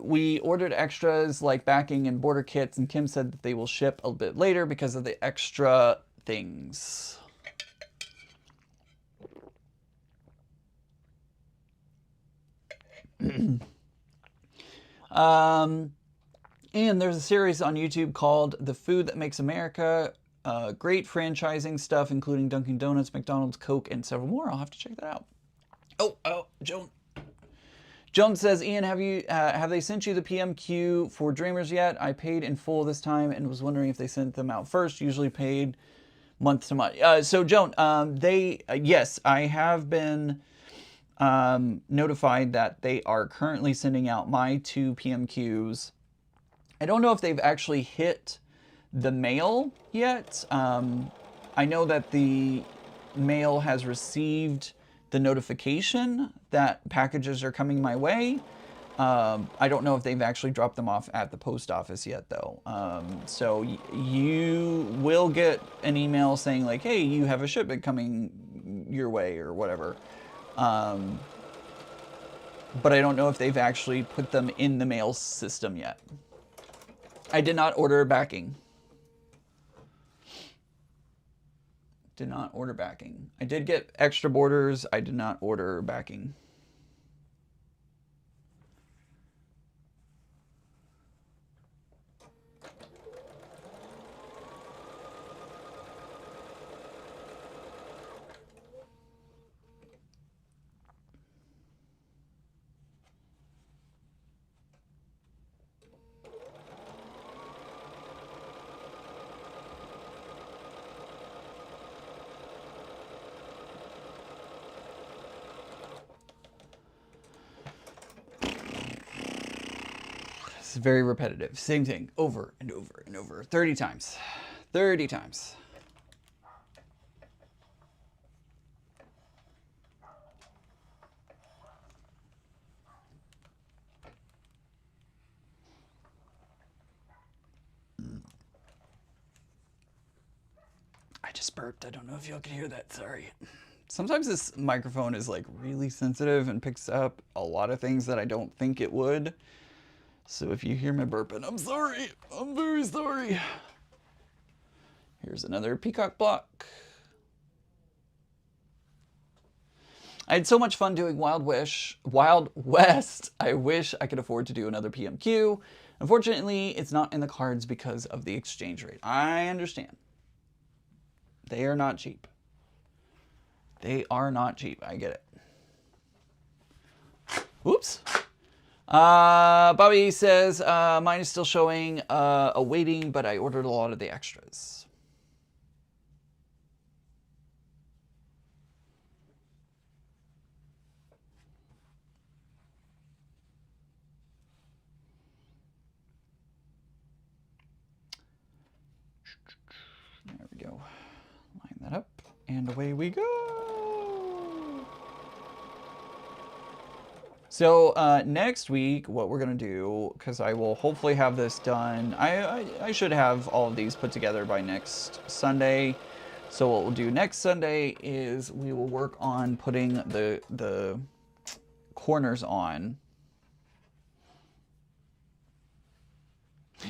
we ordered extras like backing and border kits, and Kim said that they will ship a bit later because of the extra things. And there's a series on YouTube called The Food That Makes America. Great franchising stuff, including Dunkin' Donuts, McDonald's, Coke, and several more. I'll have to check that out. Oh, Joan says, Ian, have they sent you the PMQ for Dreamers yet? I paid in full this time and was wondering if they sent them out first. Usually paid month to month. So Joan, yes, I have been notified that they are currently sending out my 2 PMQs. I don't know if they've actually hit the mail yet. I know that the mail has received the notification that packages are coming my way. I don't know if they've actually dropped them off at the post office yet, though. So you will get an email saying like, hey, you have a shipment coming your way or whatever. But I don't know if they've actually put them in the mail system yet. I did not order backing. Did not order backing. I did get extra borders. I did not order backing. It's very repetitive. Same thing over and over and over. 30 times. 30 times. I just burped. I don't know if y'all can hear that. Sorry. Sometimes this microphone is like really sensitive and picks up a lot of things that I don't think it would. So if you hear me burping, I'm sorry. I'm very sorry. Here's another peacock block. I had so much fun doing Wild West. I wish I could afford to do another PMQ. Unfortunately, it's not in the cards because of the exchange rate. I understand. They are not cheap. They are not cheap. I get it. Oops. Bobby says, mine is still showing awaiting, but I ordered a lot of the extras. There we go. Line that up, and away we go. So next week, what we're gonna do, because I will hopefully have this done. I should have all of these put together by next Sunday. So what we'll do next Sunday is we will work on putting the corners on.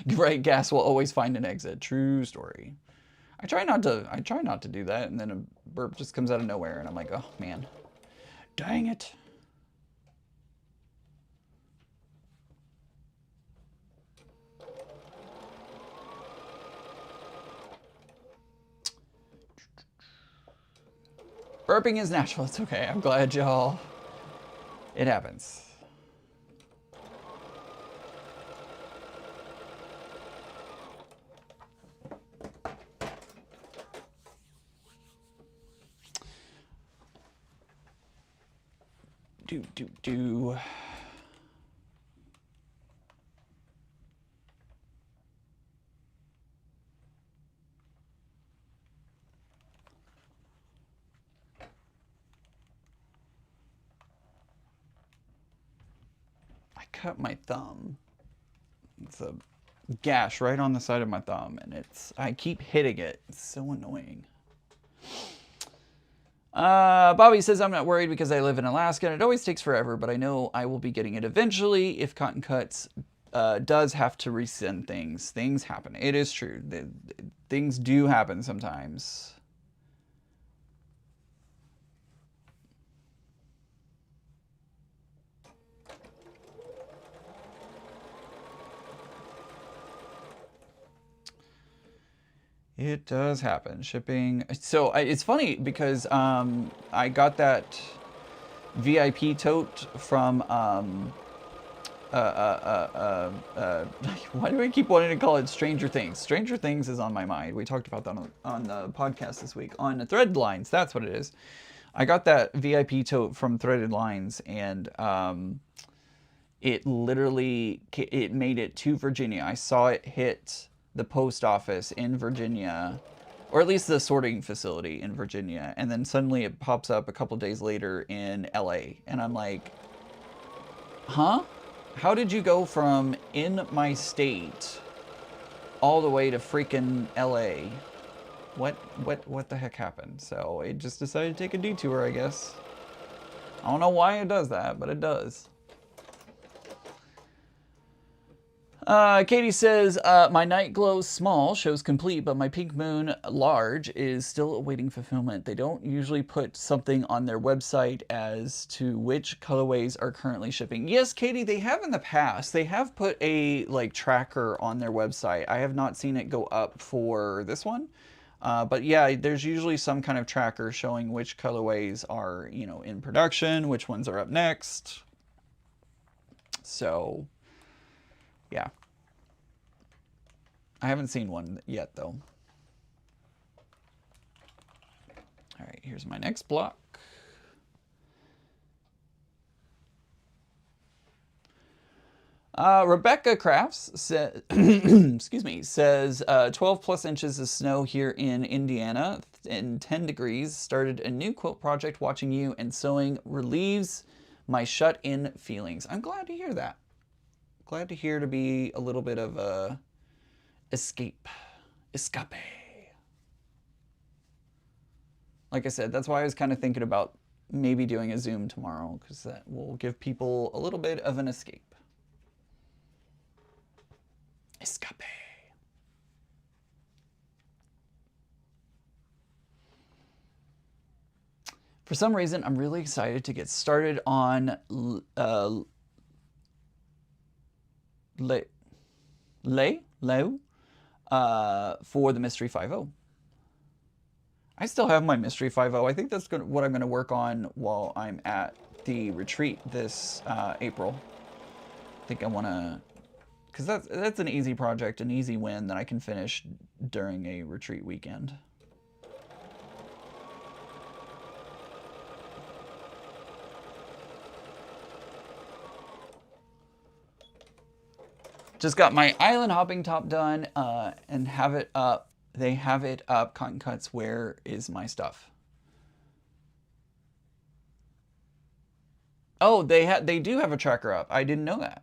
Right, gas will always find an exit. True story. I try not to do that, and then a burp just comes out of nowhere, and I'm like, oh man, dang it. Burping is natural. It's okay. I'm glad y'all. It happens. Do. I cut my thumb. It's a gash right on the side of my thumb, and I keep hitting it. It's so annoying. Bobby says, I'm not worried because I live in Alaska and it always takes forever, but I know I will be getting it eventually. If Cotton Cuts does have to resend things, things happen. It is true. Things do happen sometimes. It does happen. Shipping. So it's funny because I got that VIP tote from why do I keep wanting to call it Stranger Things? Stranger Things is on my mind. We talked about that on the podcast this week on the Threaded Lines. That's what it is. I got that VIP tote from Threaded Lines, and it literally made it to Virginia. I saw it hit the post office in Virginia, or at least the sorting facility in Virginia, and then suddenly it pops up a couple days later in LA, and I'm like, huh? How did you go from in my state all the way to freaking LA? What the heck happened? So it just decided to take a detour, I guess. I don't know why it does that, but it does. Katie says, my night glow small shows complete, but my pink moon large is still awaiting fulfillment. They don't usually put something on their website as to which colorways are currently shipping. Yes, Katie, they have in the past. They have put a tracker on their website. I have not seen it go up for this one. But yeah, there's usually some kind of tracker showing which colorways are, in production, which ones are up next. So yeah. I haven't seen one yet, though. All right, here's my next block. Rebecca Crafts says, excuse me, says 12 plus inches of snow here in Indiana and 10 degrees. Started a new quilt project. Watching you and sewing relieves my shut-in feelings. I'm glad to hear that. Glad to hear to be a little bit of a escape. Like I said, that's why I was kind of thinking about maybe doing a Zoom tomorrow, because that will give people a little bit of an escape. Escape. For some reason, I'm really excited to get started on for the Mystery 5.0. I still have my Mystery 5.0. I think that's what I'm going to work on while I'm at the retreat this April. I think I want to, because that's an easy project, an easy win that I can finish during a retreat weekend. Just got my island hopping top done and have it up. They have it up. Cotton Cuts, where is my stuff? Oh, they do have a tracker up. I didn't know that.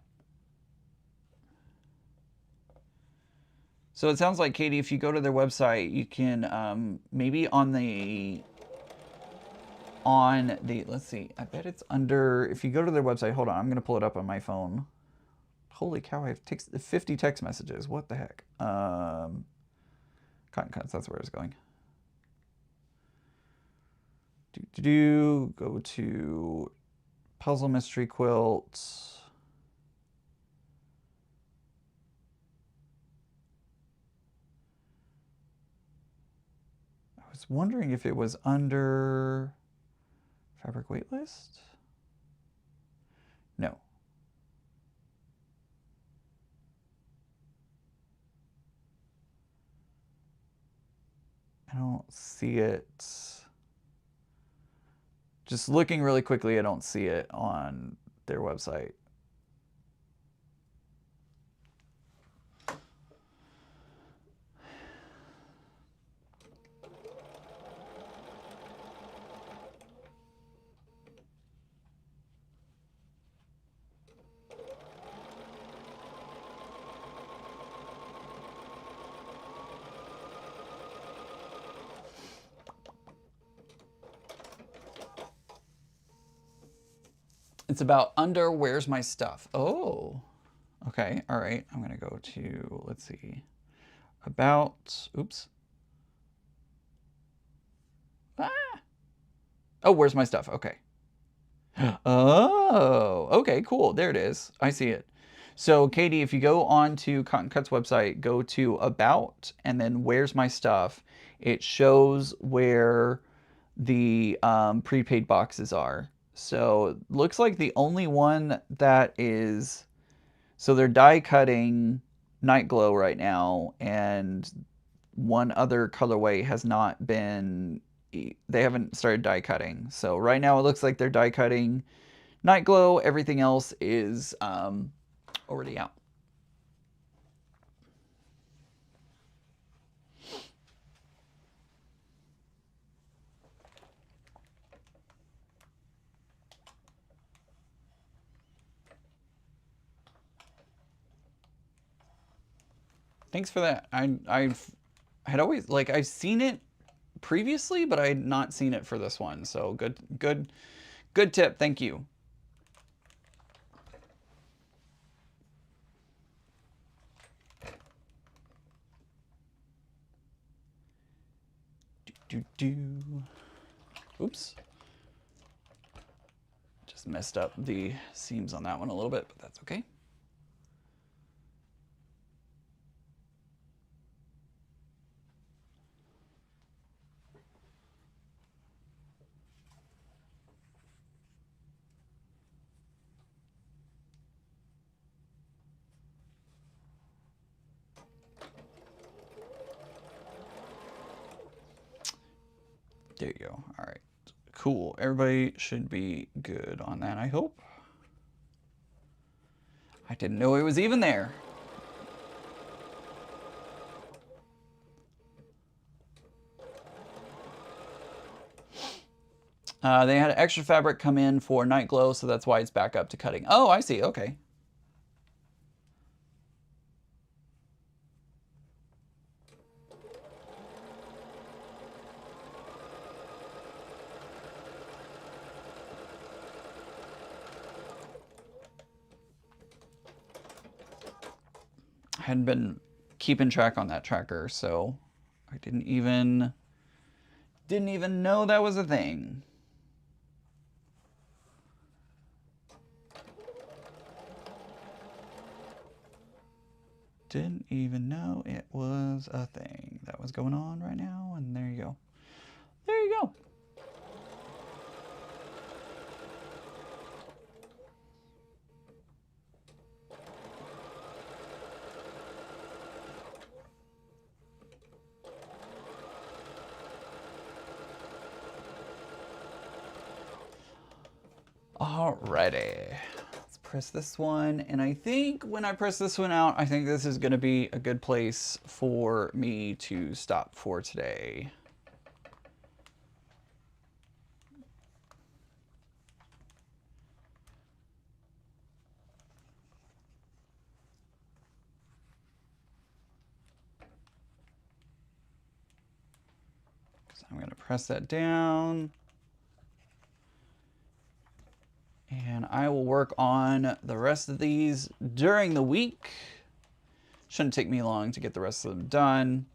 So it sounds like, Katie, if you go to their website, you can maybe on the let's see, I bet it's under, if you go to their website, hold on, I'm gonna pull it up on my phone. Holy cow, I have 50 text messages. What the heck? Cotton Cuts, that's where it's going. Go to Puzzle Mystery Quilt. I was wondering if it was under Fabric Waitlist? No. I don't see it. Just looking really quickly, I don't see it on their website. It's about under Where's My Stuff. Oh, okay. All right. I'm going to go to, let's see, about, oops. Ah. Oh, Where's My Stuff? Okay. Oh, okay, cool. There it is. I see it. So, Katie, if you go on to Cotton Cuts website, go to About, and then Where's My Stuff, it shows where the prepaid boxes are. So, looks like the only one that is, so they're die cutting Night Glow right now, and one other colorway has not been, they haven't started die cutting. So right now it looks like they're die cutting Night Glow. Everything else is already out. Thanks for that. I had always, like, I've seen it previously, but I had not seen it for this one. So good tip. Thank you. Oops. Just messed up the seams on that one a little bit, but that's okay. There you go. All right. Cool. Everybody should be good on that, I hope. I didn't know it was even there. They had extra fabric come in for Night Glow, so that's why it's back up to cutting. Oh, I see. Okay. I hadn't been keeping track on that tracker, so I didn't even know that was a thing. Didn't even know it was a thing that was going on right now, and there you go. There you go. Alrighty. Let's press this one, and I think when I press this one out, I think this is going to be a good place for me to stop for today. So I'm going to press that down. And I will work on the rest of these during the week. Shouldn't take me long to get the rest of them done.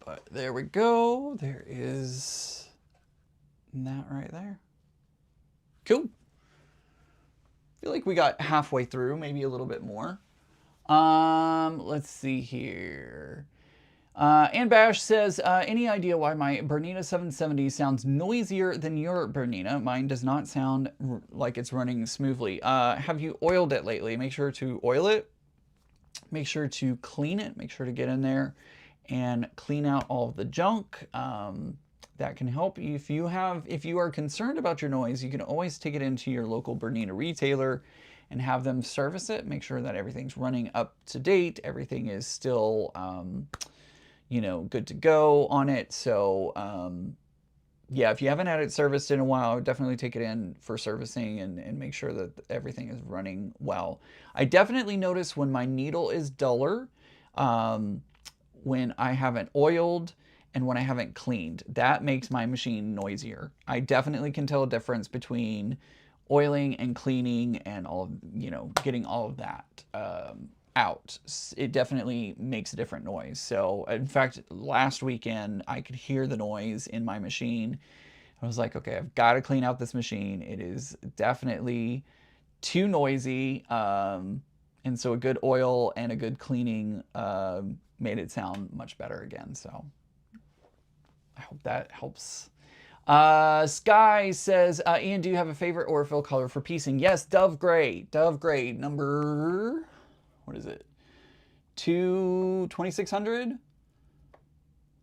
But there we go. There is that right there. Cool. Feel like we got halfway through, maybe a little bit more. Let's see here. Ann Bash says, any idea why my Bernina 770 sounds noisier than your Bernina? Mine does not sound like it's running smoothly. Have you oiled it lately? Make sure to oil it. Make sure to clean it. Make sure to get in there and clean out all of the junk. That can help. If you are concerned about your noise, you can always take it into your local Bernina retailer and have them service it. Make sure that everything's running up to date. Everything is still, you know, good to go on it. So, yeah, if you haven't had it serviced in a while, I would definitely take it in for servicing and make sure that everything is running well. I definitely notice when my needle is duller, when I haven't oiled and when I haven't cleaned. That makes my machine noisier. I definitely can tell a difference between oiling and cleaning and all of, you know, getting all of that out. It definitely makes a different noise. So in fact, last weekend I could hear the noise in my machine. I was like, okay, I've got to clean out this machine. It is definitely too noisy. And so a good oil and a good cleaning made it sound much better again. So I hope that helps. Sky says, Ian, do you have a favorite Aurifil color for piecing? Yes, Dove Gray. Dove Gray, number, what is it? 2600?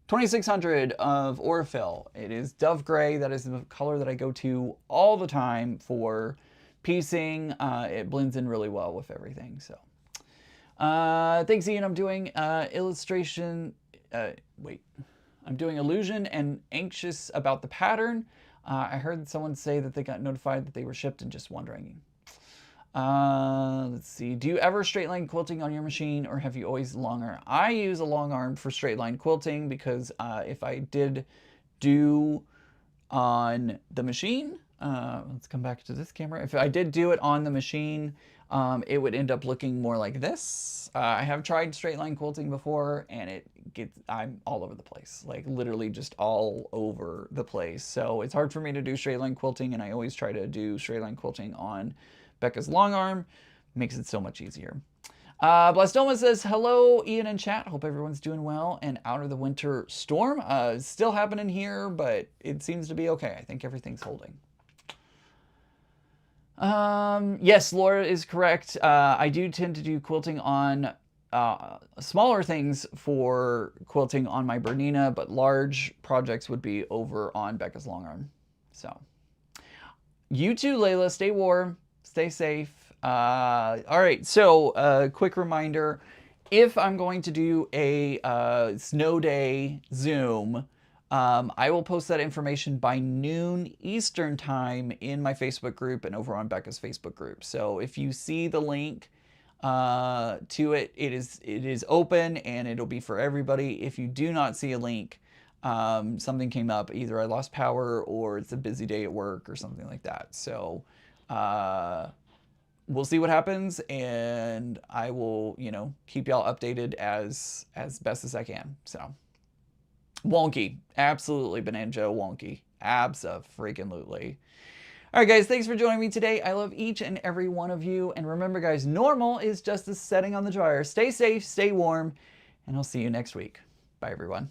2600 of Aurifil. It is Dove Gray. That is the color that I go to all the time for piecing. It blends in really well with everything. So, thanks, Ian. I'm doing illustration. I'm doing illusion and anxious about the pattern. I heard someone say that they got notified that they were shipped and just wondering. Let's see. Do you ever straight line quilting on your machine or have you always long arm? I use a long arm for straight line quilting because if I did do on the machine, let's come back to this camera. If I did do it on the machine, it would end up looking more like this. I have tried straight line quilting before and I'm all over the place, like literally just all over the place. So it's hard for me to do straight line quilting, and I always try to do straight line quilting on Becca's long arm. Makes it so much easier. Blastoma says, hello, Ian and chat. Hope everyone's doing well and out of the winter storm. It's still happening here, but it seems to be okay. I think everything's holding. Yes, Laura is correct. I do tend to do quilting on smaller things for quilting on my Bernina, but large projects would be over on Becca's long arm. So, You too, Layla. Stay warm. Stay safe. All right, so quick reminder, if I'm going to do a snow day Zoom, I will post that information by noon Eastern time in my Facebook group and over on Becca's Facebook group. So if you see the link to it, it is open and it'll be for everybody. If you do not see a link, something came up, either I lost power or it's a busy day at work or something like that. So we'll see what happens, and I will, keep y'all updated as best as I can. So wonky, absolutely Banana Joe wonky, abso-freaking-lutely. All right, guys, thanks for joining me today. I love each and every one of you, and remember, guys, normal is just a setting on the dryer. Stay safe, stay warm, and I'll see you next week. Bye, everyone.